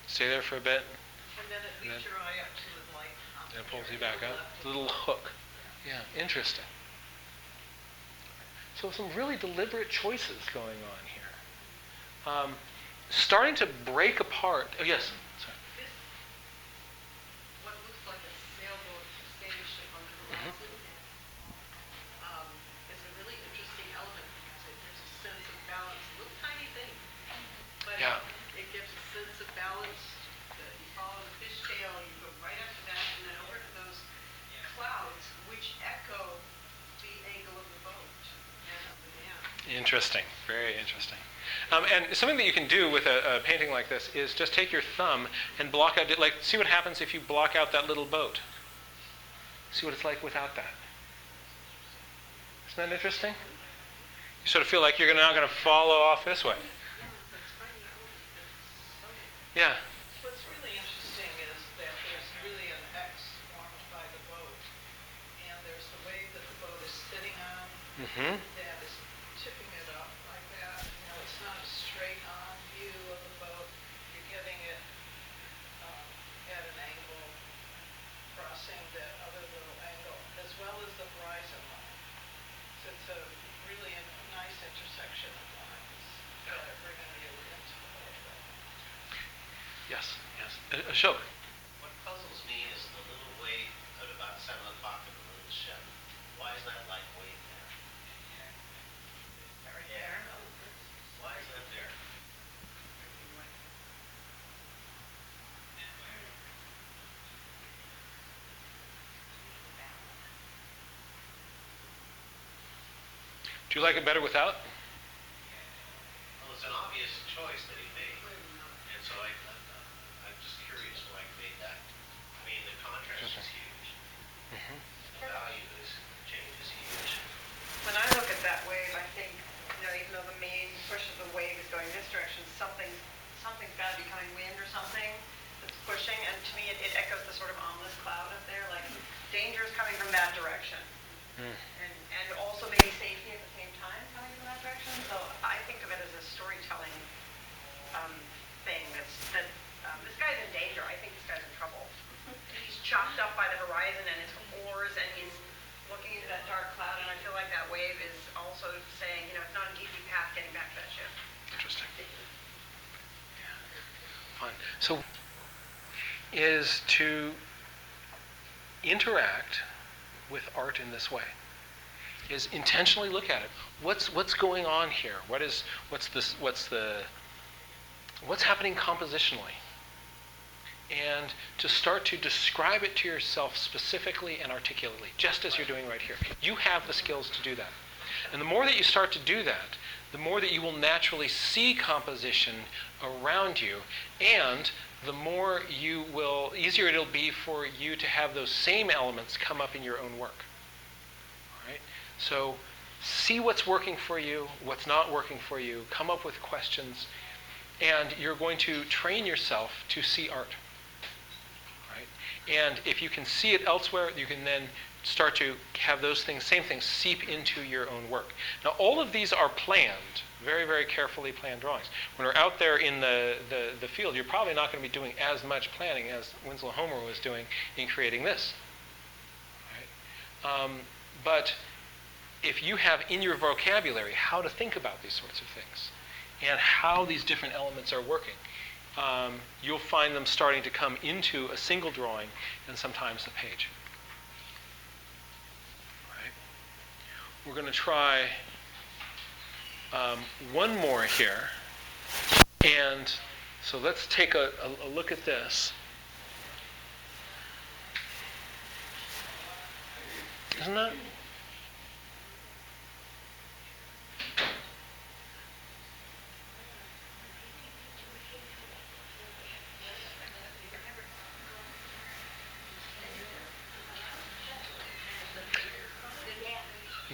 Stay there for a bit, And then it leads your eye up to the light. and it pulls you back up. A little hook. Yeah, interesting. So some really deliberate choices going on here. Starting to break apart. Oh, yes. Sorry. This, what looks like a sailboat, a sailing ship on the horizon, is a really interesting element because it gives a sense of balance. A little tiny thing, but Yeah. it gives a sense of balance. You follow the fish tail, you go right up to that, and then over to those clouds, which echo the angle of the boat and of the man. Interesting. Very interesting. And something that you can do with a painting like this is just take your thumb and block out, like, see what happens if you block out that little boat. See what it's like without that. Isn't that interesting? You sort of feel like you're now going to follow off this way. Yeah. What's really interesting intersection of lines that are going to be linked to all of them. Yes, yes. Ashok. What puzzles me is the little wave at about 7 o'clock in the little ship. Why is that light wave there? Right Yeah. there. Why is that there? Do you like it better without? Well, it's an obvious choice that he made. And so I'm just curious why he made that. I mean, the contrast is huge. The value is change is huge. When I look at that wave, I think, even though the main push of the wave is going this direction, something's got to be coming wind or something that's pushing. And to me, it echoes the sort of ominous cloud up there, like danger is coming from that direction. And also maybe safety at the same time coming from that direction. So I think of it as a storytelling thing. This guy's in danger. I think this guy's in trouble. He's chopped up by the horizon and his oars, and he's looking into that dark cloud. And I feel like that wave is also saying, it's not an easy path getting back to that ship. Interesting. Fine. So, is to interact with art in this way. Is intentionally look at it. What's going on here? What's happening compositionally? And to start to describe it to yourself specifically and articulately, just as you're doing right here. You have the skills to do that. And the more that you start to do that, the more that you will naturally see composition around you, and the more easier it'll be for you to have those same elements come up in your own work. All right? So see what's working for you, what's not working for you, come up with questions, and you're going to train yourself to see art. Right? And if you can see it elsewhere, you can then start to have those same things seep into your own work. Now, all of these are planned, very, very carefully planned drawings. When we're out there in the field, you're probably not going to be doing as much planning as Winslow Homer was doing in creating this. Right? But if you have in your vocabulary how to think about these sorts of things and how these different elements are working, you'll find them starting to come into a single drawing and sometimes a page. Right? We're going to try one more here. And so let's take a look at this. Isn't that?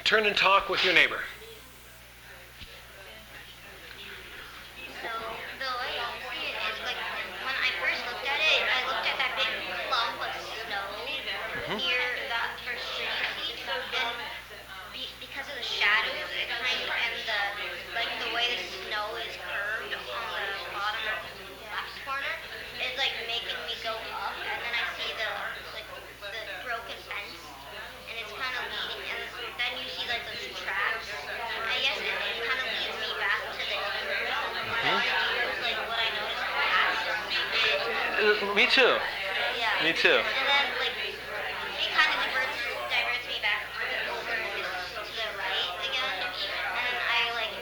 Turn and talk with your neighbor. So the way I see it is like when I first looked at it, I looked at that big clump of snow near that first tree you see, and because of the shadows, it kind of, and the way the snow is curved on the bottom of the left corner, is like making me go up, and then I see the broken fence, and it's kind of leading, and then you see like those tracks, I guess, and it kind of leads me back to the like what I noticed Me too. Yeah. Me too. And then like it kind of diverts me back over to the right again, and I like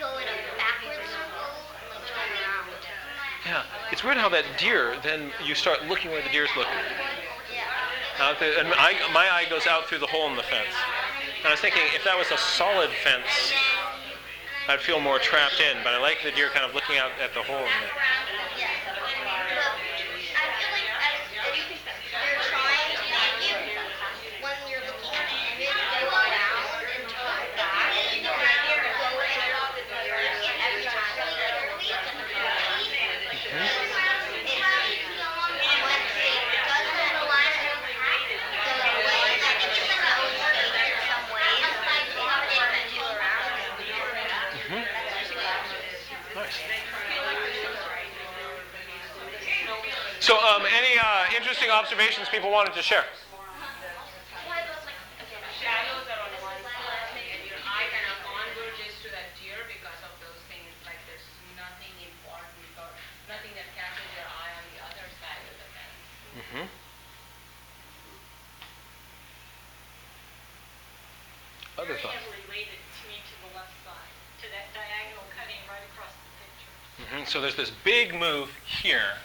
go in a backward circle and like turn around. Yeah. It's weird how that deer, then you start looking where the deer's looking. Yeah. And my eye goes out through the hole in the fence. And I was thinking, if that was a solid fence, I'd feel more trapped in. But I like the deer kind of looking out at the hole in it. Yeah. But I feel like you're trying to make it, when you're looking at the image, go around and turn back, and like go in a reverse every time. Nice. So, any interesting observations people wanted to share? Shadows are on one side, and your eye kind of converges to that Other thoughts? Very related to me to the left side, to that diagonal cutting right across the picture. So there's this big move here.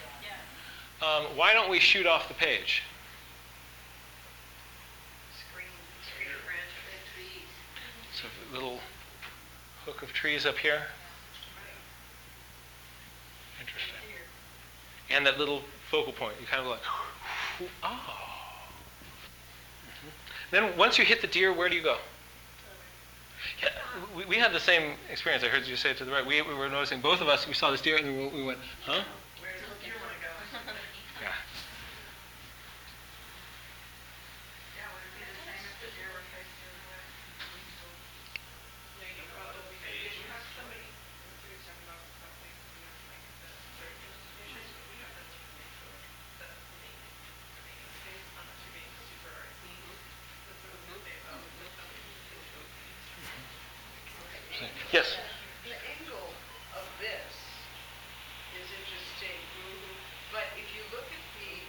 Yeah. Why don't we shoot off the page? Screen branch of the trees. So a little hook of trees up here. Interesting. And that little focal point. You kind of like, oh. Then once you hit the deer, where do you go? Yeah, we had the same experience. I heard you say it to the right. We were noticing, both of us, we saw this deer and we went, huh? Where does the deer want to go? Yeah. Yeah, would it be the same if the deer were faced the other way? Maybe probably. If you have somebody who's talking about something, you know, like the certain institutions, but we have to make sure that the maintenance space, unless you're being super artsy, the sort of move it, with something Yes. The angle of this is interesting, but if you look at the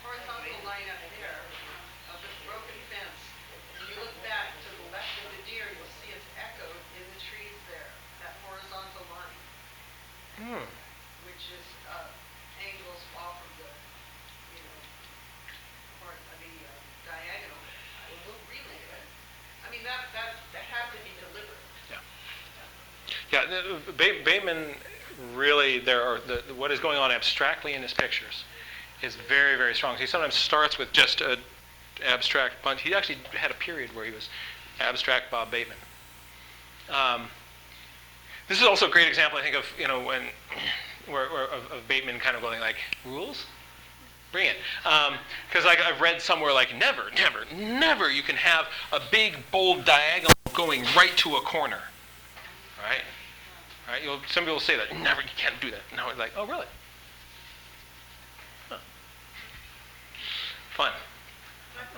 horizontal line up there of the broken fence, and you look back to the left of the deer, you'll see it's echoed in the trees there, that horizontal line, which is angles off of the, you know, diagonal. Really, I mean, that had to be deliberate. Yeah, Bateman really, what is going on abstractly in his pictures is very, very strong. He sometimes starts with just an abstract bunch. He actually had a period where he was abstract Bob Bateman. This is also a great example, I think, of, you know, of Bateman kind of going like, rules? Bring it. Because I've read somewhere like, never you can have a big, bold diagonal going right to a corner. Right? Right? Some people say that, never, you can't do that. No, it's like, oh, really? Huh. Fun.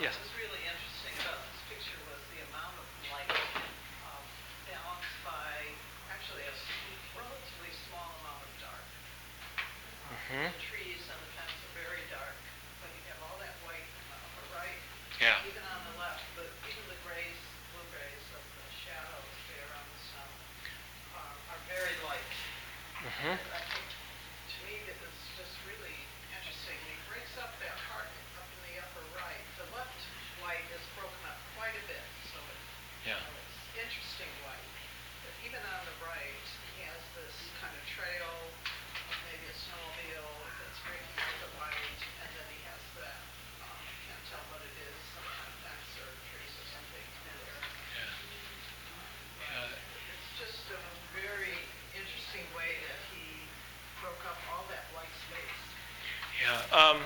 Yes. What was really interesting about this picture was the amount of light balanced by actually a relatively small amount of dark. The trees and the fence are very dark, but you have all that white on the upper right. Yeah. Even on the left, even the grays, blue grays of the shadows there on the snow are very light. I think, to me, that was just really interesting. He breaks up that part up in the upper right. The left white is broken up quite a bit, so Yeah. it's interesting white. But even on the right, he has this kind of trail of maybe a snowmobile that's breaking up the white, and then he has that, can't tell what it is, some kind of fence or trees or something in there. It's just a very interesting way that he broke up all that white space. Yeah.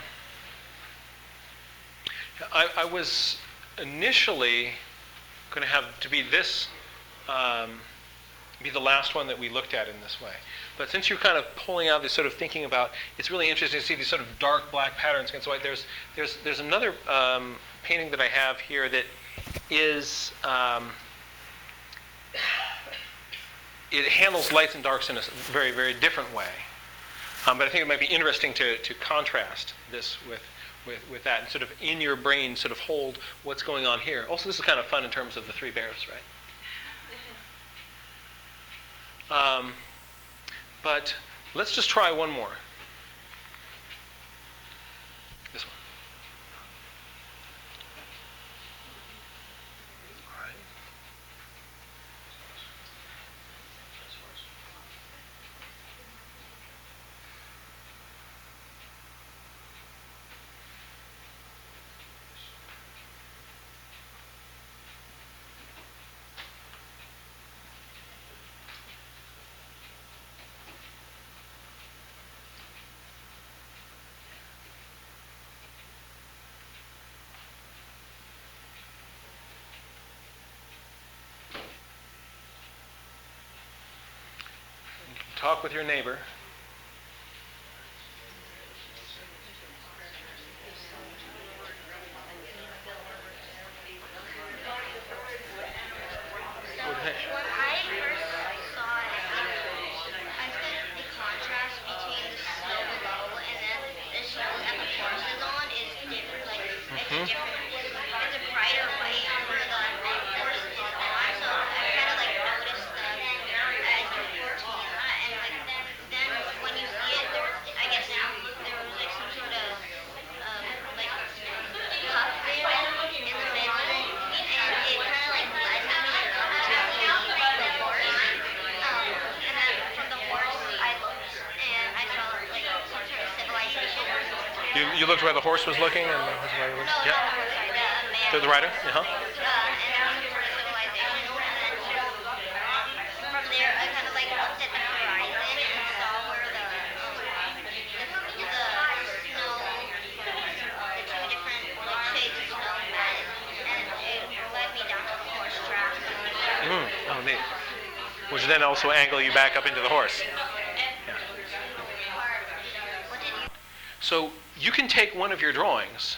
I was initially going to have to be this, be the last one that we looked at in this way. But since you're kind of pulling out this sort of thinking about, it's really interesting to see these sort of dark black patterns against white. There's another painting that I have here that is, it handles lights and darks in a very, very different way. But I think it might be interesting to contrast this with that, and sort of in your brain sort of hold what's going on here. Also, this is kind of fun in terms of the three bears, right? But let's just try one more. This one. All right. Talk with your neighbor. When I first saw it, I think the contrast between the snow below and then the snow that the horse is on is different. Like, it's different. It's a brighter white where the horse is You looked where the horse was looking, and No, yeah, to the rider. Uh-huh. and from there, I kind of like looked at the horizon and saw where the snow, the two different like shades of snow met, and it led me down to the horse track. Oh, neat. Which then also angle you back up into the horse. What did you? So you can take one of your drawings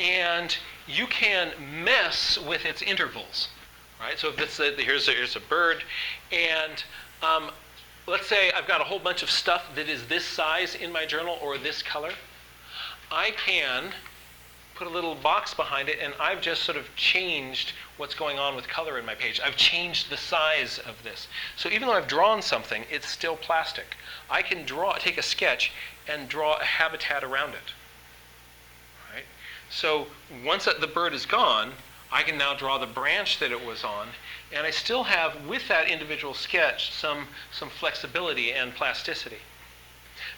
and you can mess with its intervals, right? So if it's here's a bird, and let's say I've got a whole bunch of stuff that is this size in my journal or this color, I can put a little box behind it, and I've just sort of changed what's going on with color in my page. I've changed the size of this. So even though I've drawn something, it's still plastic. I can take a sketch and draw a habitat around it. Right? So once the bird is gone, I can now draw the branch that it was on, and I still have, with that individual sketch, some flexibility and plasticity.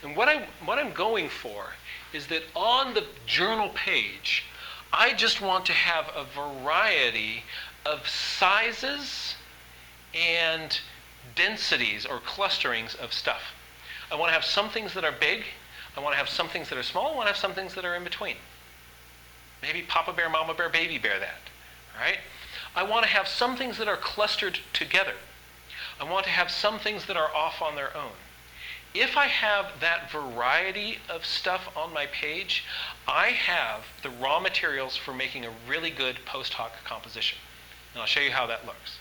And what I'm going for is that on the journal page, I just want to have a variety of sizes and densities or clusterings of stuff. I want to have some things that are big. I want to have some things that are small. I want to have some things that are in between. Maybe Papa Bear, Mama Bear, Baby Bear that. Right? I want to have some things that are clustered together. I want to have some things that are off on their own. If I have that variety of stuff on my page, I have the raw materials for making a really good post-hoc composition. And I'll show you how that looks.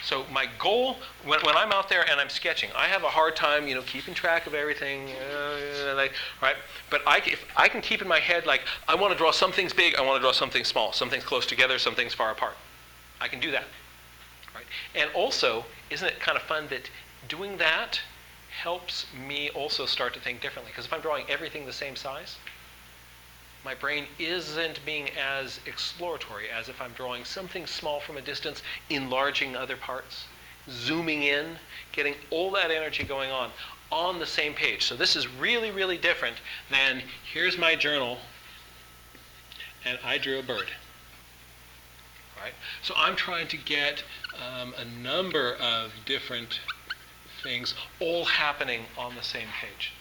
So my goal, when I'm out there and I'm sketching, I have a hard time, keeping track of everything, right? But if I can keep in my head, like, I want to draw some things big, I want to draw some things small, some things close together, some things far apart. I can do that, right? And also, isn't it kind of fun that doing that helps me also start to think differently? Because if I'm drawing everything the same size, my brain isn't being as exploratory as if I'm drawing something small from a distance, enlarging other parts, zooming in, getting all that energy going on the same page. So this is really, really different than, here's my journal, and I drew a bird. Right? So I'm trying to get a number of different things all happening on the same page.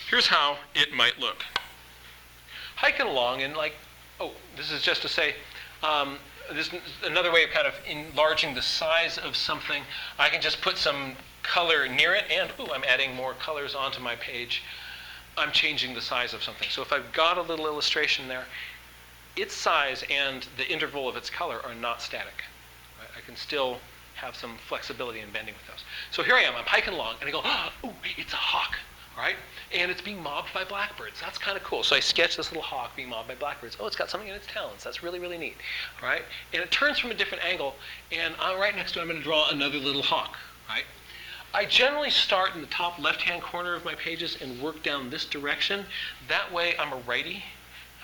Here's how it might look. Hiking along and this is just to say, this is another way of kind of enlarging the size of something. I can just put some color near it, and I'm adding more colors onto my page. I'm changing the size of something. So if I've got a little illustration there, its size and the interval of its color are not static. Right? I can still have some flexibility in bending with those. So here I am, I'm hiking along, and I go, it's a hawk. Right? And it's being mobbed by blackbirds. That's kind of cool. So I sketch this little hawk being mobbed by blackbirds. It's got something in its talons. That's really, really neat. Right? And it turns from a different angle, and right next to it, I'm going to draw another little hawk. Right? I generally start in the top left-hand corner of my pages and work down this direction. That way, I'm a righty.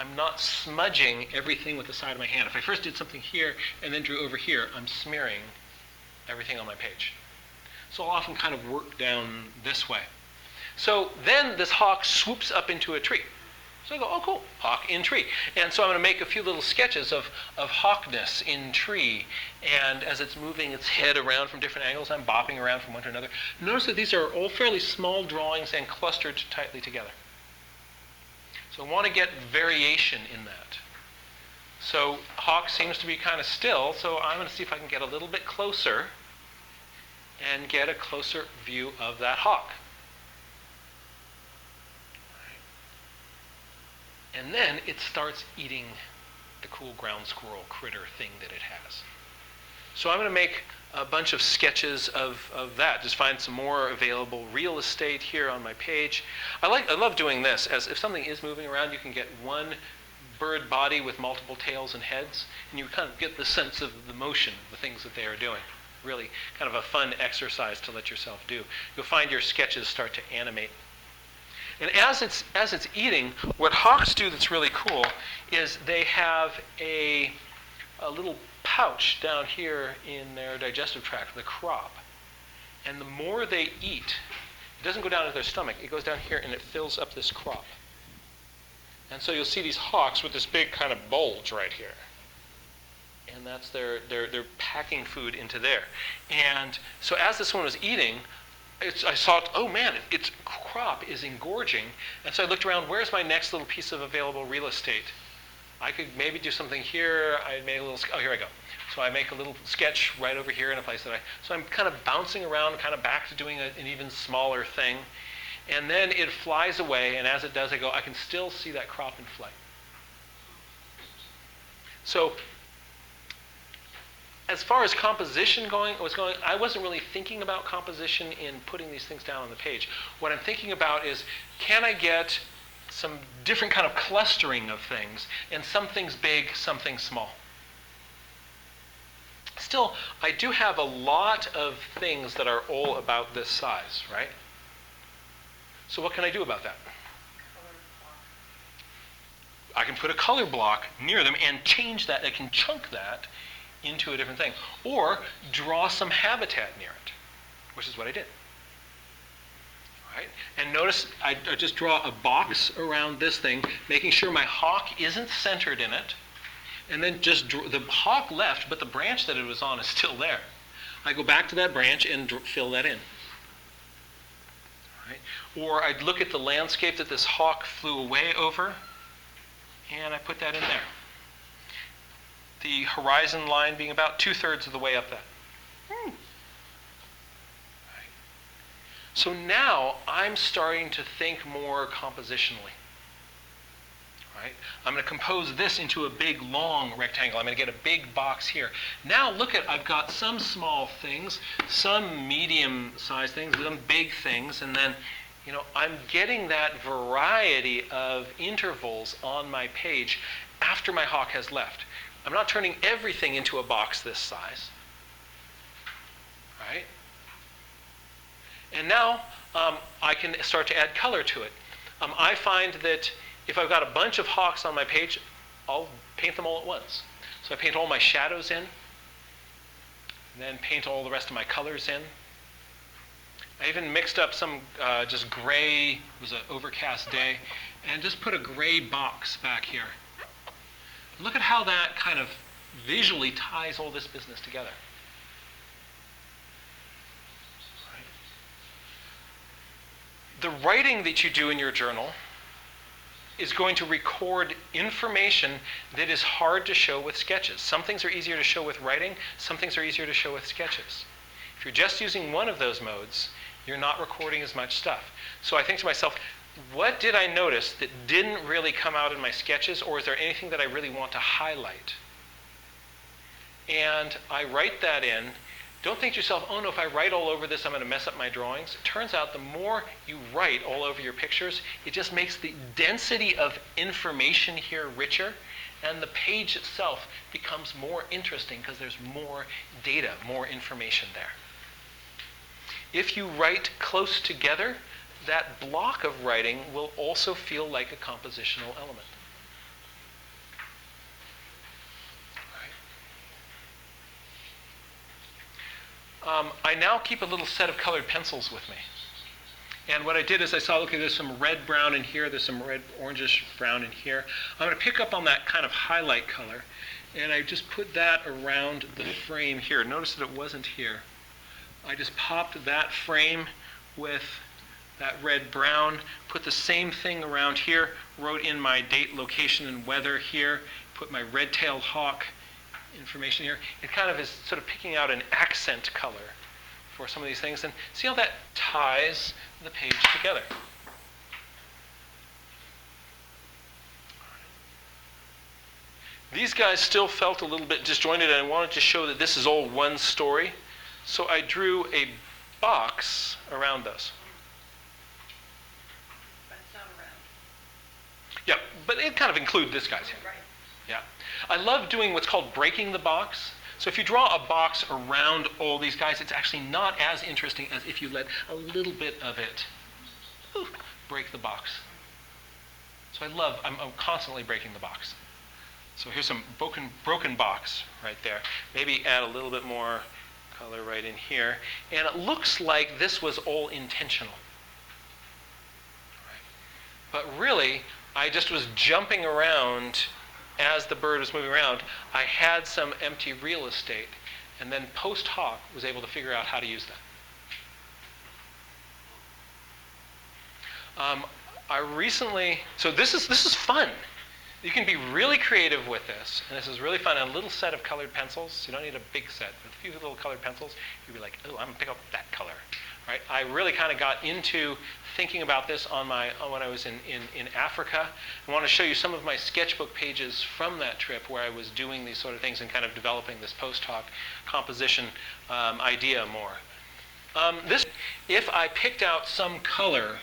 I'm not smudging everything with the side of my hand. If I first did something here and then drew over here, I'm smearing everything on my page. So I'll often kind of work down this way. So then this hawk swoops up into a tree. So I go, cool, hawk in tree. And so I'm going to make a few little sketches of hawkness in tree. And as it's moving its head around from different angles, I'm bopping around from one to another. Notice that these are all fairly small drawings and clustered tightly together. So I want to get variation in that. So hawk seems to be kind of still, so I'm going to see if I can get a little bit closer and get a closer view of that hawk. And then it starts eating the cool ground squirrel critter thing that it has. So I'm going to make a bunch of sketches of that. Just find some more available real estate here on my page. I love doing this. As if something is moving around, you can get one bird body with multiple tails and heads, and you kind of get the sense of the motion, the things that they are doing. Really kind of a fun exercise to let yourself do. You'll find your sketches start to animate. And as it's eating, what hawks do that's really cool is they have a little pouch down here in their digestive tract, the crop. And the more they eat, doesn't go down to their stomach. It goes down here and it fills up this crop. And so you'll see these hawks with this big kind of bulge right here. And that's they're packing food into there. And so as this one was eating, I saw, oh man, its crop is engorging. And so I looked around, where's my next little piece of available real estate? I could maybe do something here. I made a little, oh, here I go. So I make a little sketch right over here in a place that so I'm kind of bouncing around, kind of back to doing an even smaller thing. And then it flies away, and as it does, I can still see that crop in flight. So as far as composition was going, I wasn't really thinking about composition in putting these things down on the page. What I'm thinking about is, can I get some different kind of clustering of things, and some things big, some things small. Still, I do have a lot of things that are all about this size, right? So what can I do about that? I can put a color block near them and change that. I can chunk that into a different thing. Or draw some habitat near it, which is what I did. Right? And notice I just draw a box around this thing, making sure my hawk isn't centered in it. And then just the hawk left, but the branch that it was on is still there. I go back to that branch and fill that in. Right? Or I'd look at the landscape that this hawk flew away over, and I put that in there. The horizon line being about 2/3 of the way up that. Right. So now I'm starting to think more compositionally. Right? I'm going to compose this into a big, long rectangle. I'm going to get a big box here. Now look at, I've got some small things, some medium-sized things, some big things, and then, I'm getting that variety of intervals on my page after my hawk has left. I'm not turning everything into a box this size. Right? And now I can start to add color to it. I find that if I've got a bunch of hawks on my page, I'll paint them all at once. So I paint all my shadows in, and then paint all the rest of my colors in. I even mixed up some just gray, it was an overcast day, and just put a gray box back here. Look at how that kind of visually ties all this business together. The writing that you do in your journal is going to record information that is hard to show with sketches. Some things are easier to show with writing, some things are easier to show with sketches. If you're just using one of those modes, you're not recording as much stuff. So I think to myself, what did I notice that didn't really come out in my sketches, or is there anything that I really want to highlight? And I write that in. Don't think to yourself, oh no, if I write all over this, I'm going to mess up my drawings. It turns out the more you write all over your pictures, it just makes the density of information here richer, and the page itself becomes more interesting because there's more data, more information there. If you write close together, that block of writing will also feel like a compositional element. I now keep a little set of colored pencils with me. And what I did is I saw, okay, there's some red brown in here, there's some red orangish brown in here. I'm going to pick up on that kind of highlight color, and I just put that around the frame here. Notice that it wasn't here. I just popped that frame with that red brown, put the same thing around here, wrote in my date, location, and weather here, put my red-tailed hawk information here. It kind of is sort of picking out an accent color for some of these things, and see how that ties the page together. These guys still felt a little bit disjointed, and I wanted to show that this is all one story, so I drew a box around those. But it's not around. Yeah, but it kind of includes this guy's here. Right. Yeah. I love doing what's called breaking the box. So if you draw a box around all these guys, it's actually not as interesting as if you let a little bit of it break the box. So I'm constantly breaking the box. So here's some broken box right there. Maybe add a little bit more color right in here. And it looks like this was all intentional. But really, I just was jumping around as the bird was moving around. I had some empty real estate, and then Post-hoc was able to figure out how to use that. I recently, so this is fun. You can be really creative with this, and this is really fun. A little set of colored pencils. You don't need a big set, but a few little colored pencils. You'd be like, oh, I'm gonna pick up that color, right? I really kind of got into thinking about this when I was in Africa. I want to show you some of my sketchbook pages from that trip where I was doing these sort of things and kind of developing this post-hoc composition idea more. If I picked out some color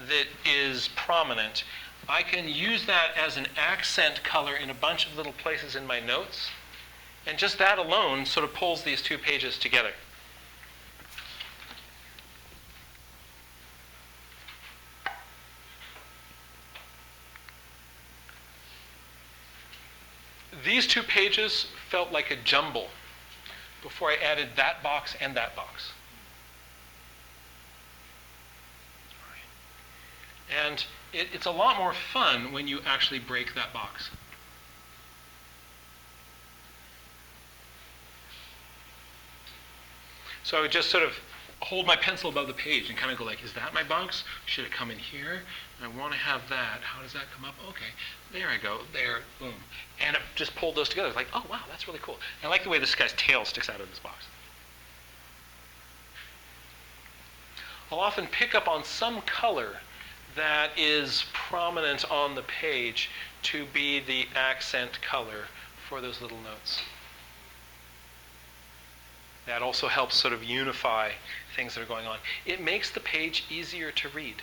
that is prominent, I can use that as an accent color in a bunch of little places in my notes, and just that alone sort of pulls these two pages together. These two pages felt like a jumble before I added that box and that box. And it's a lot more fun when you actually break that box. So I would just sort of hold my pencil above the page and kind of go like, is that my box? Should it come in here? I want to have that. How does that come up? Okay, there I go. There, boom. And it just pulled those together. It's like, oh, wow, that's really cool. And I like the way this guy's tail sticks out of this box. I'll often pick up on some color that is prominent on the page to be the accent color for those little notes. That also helps sort of unify things that are going on. It makes the page easier to read,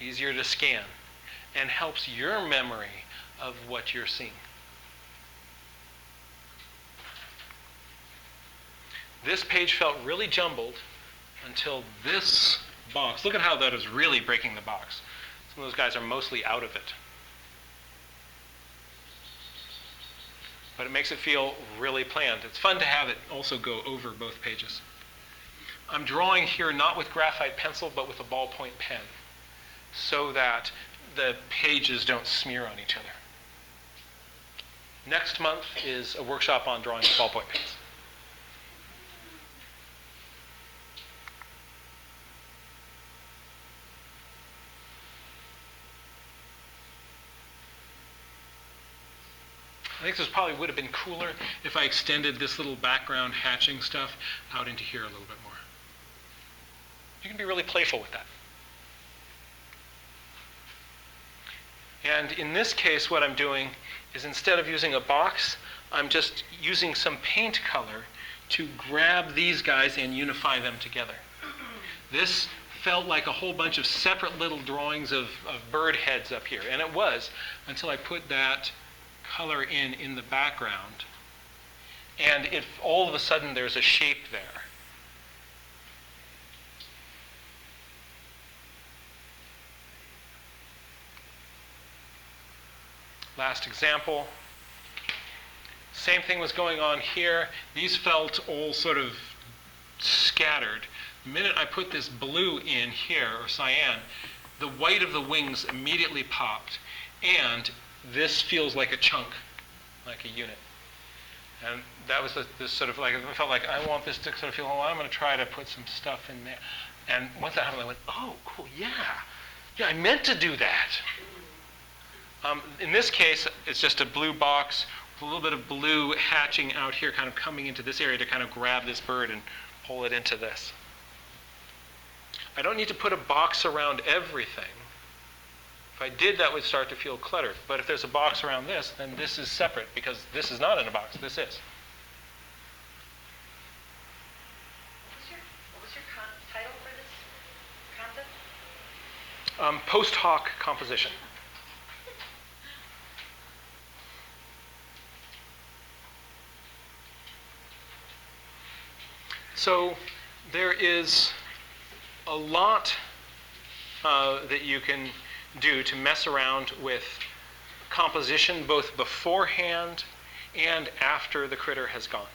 easier to scan, and helps your memory of what you're seeing. This page felt really jumbled until this box. Look at how that is really breaking the box. Some of those guys are mostly out of it. But it makes it feel really planned. It's fun to have it also go over both pages. I'm drawing here not with graphite pencil, but with a ballpoint pen, so that the pages don't smear on each other. Next month is a workshop on drawing with ballpoint pens. I think this probably would have been cooler if I extended this little background hatching stuff out into here a little bit more. You can be really playful with that. And in this case, what I'm doing is instead of using a box, I'm just using some paint color to grab these guys and unify them together. This felt like a whole bunch of separate little drawings of bird heads up here, and it was until I put that color in the background, and all of a sudden there's a shape there. Last example. Same thing was going on here. These felt all sort of scattered. The minute I put this blue in here, or cyan, the white of the wings immediately popped, and this feels like a chunk, like a unit. And that was this sort of like, I felt like I want this to sort of feel, oh, I'm going to try to put some stuff in there. And once that happened, I went, oh, cool, yeah, I meant to do that. In this case, it's just a blue box with a little bit of blue hatching out here, kind of coming into this area to kind of grab this bird and pull it into this. I don't need to put a box around everything. If I did, that would start to feel cluttered. But if there's a box around this, then this is separate, because this is not in a box, this is. What was your title for this concept? Post-hoc composition. So there is a lot that you can do to mess around with composition both beforehand and after the critter has gone.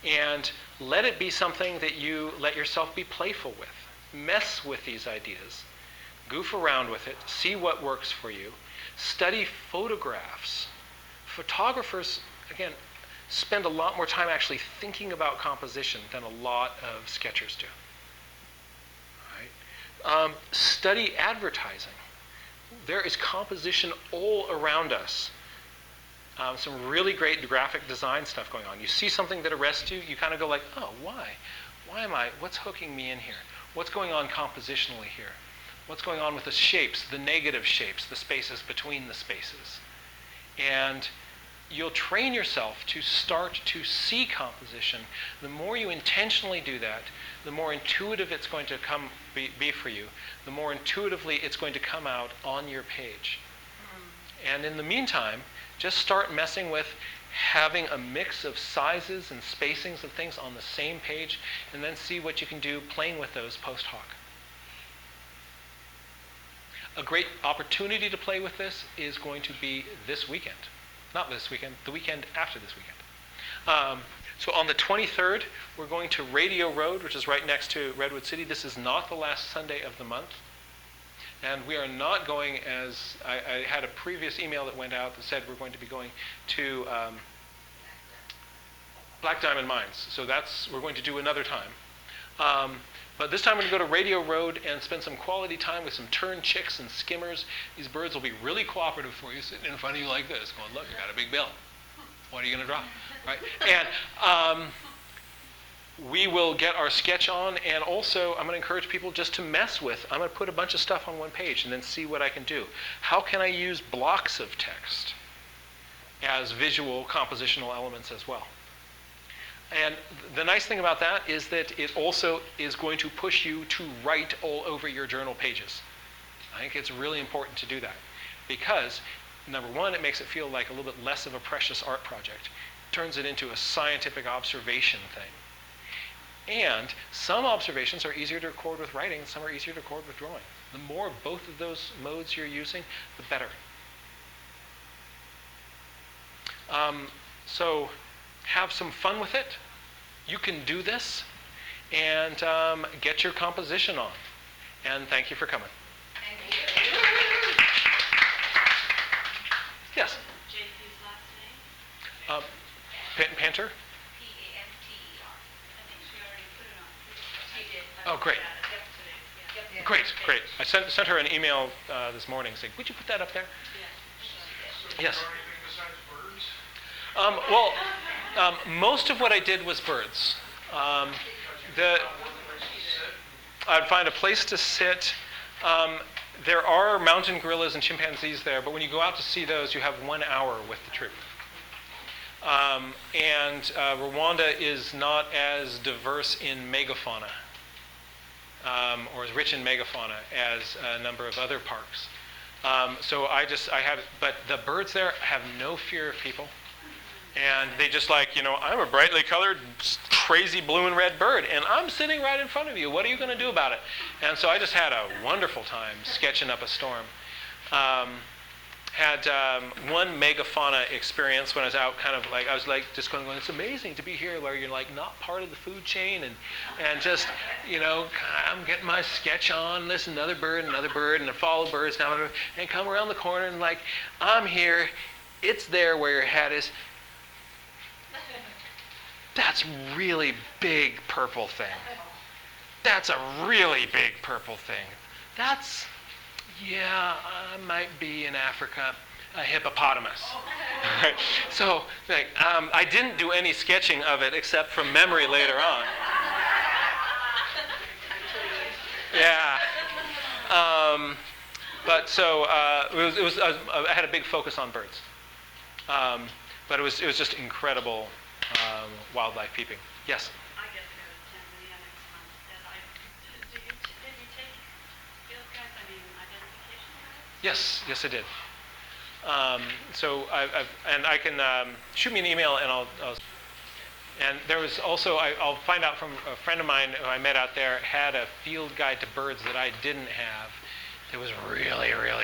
And let it be something that you let yourself be playful with. mess with these ideas, goof around with it, see what works for you, study photographs. Photographers, again, spend a lot more time actually thinking about composition than a lot of sketchers do. Right? Study advertising. There is composition all around us. Some really great graphic design stuff going on. You see something that arrests you, you kind of go like, oh, why? What's hooking me in here? What's going on compositionally here? What's going on with the shapes, the negative shapes, the spaces between the spaces? And you'll train yourself to start to see composition. The more you intentionally do that, the more intuitive it's going to be for you, the more intuitively it's going to come out on your page. And in the meantime, just start messing with having a mix of sizes and spacings of things on the same page, and then see what you can do playing with those post-hoc. A great opportunity to play with this is going to be this weekend. Not this weekend, the weekend after this weekend. So on the 23rd, we're going to Radio Road, which is right next to Redwood City. This is not the last Sunday of the month. And we are not going, as I had a previous email that went out that said we're going to be going to Black Diamond Mines. So we're going to do another time. But this time we're going to go to Radio Road and spend some quality time with some tern chicks and skimmers. These birds will be really cooperative for you, sitting in front of you like this, going, look, you got a big bill. What are you going to drop? Right? And we will get our sketch on, and also I'm going to encourage people just to mess with. I'm going to put a bunch of stuff on one page and then see what I can do. How can I use blocks of text as visual compositional elements as well? And the nice thing about that is that it also is going to push you to write all over your journal pages. I think it's really important to do that because, number one, it makes it feel like a little bit less of a precious art project. It turns it into a scientific observation thing. And some observations are easier to record with writing, and some are easier to record with drawing. The more of both of those modes you're using, the better. So have some fun with it. You can do this, and get your composition on. And thank you for coming. Thank you. Yes? JP's last name? Panter? P-A-N-T-E-R. I think she already put it on. She did. Oh, great. Yesterday, yeah. Great, great. I sent her an email this morning saying, would you put that up there? Yes. Most of what I did was birds. I'd find a place to sit. There are mountain gorillas and chimpanzees there, but when you go out to see those, you have 1 hour with the troop. Rwanda is not as diverse in megafauna, or as rich in megafauna as a number of other parks. But the birds there have no fear of people. And they just like, I'm a brightly colored, crazy blue and red bird, and I'm sitting right in front of you. What are you going to do about it? And so I just had a wonderful time sketching up a storm. Had one megafauna experience when I was out, I was just going, it's amazing to be here where you're like not part of the food chain, and just, I'm getting my sketch on, listen, another bird, and I follow birds now, and come around the corner and like, I'm here, it's there where your hat is. That's really big purple thing. That's a really big purple thing. I might be in Africa, a hippopotamus. Right? So, I didn't do any sketching of it except from memory later on. Yeah. I had a big focus on birds. But it was just incredible wildlife peeping. Yes? I get to go to Tanzania next month, and did you take field guides? I mean, identification guides? Yes, I did. I can shoot me an email, and I'll. And there was also, I'll find out from a friend of mine who I met out there had a field guide to birds that I didn't have. It was really, really,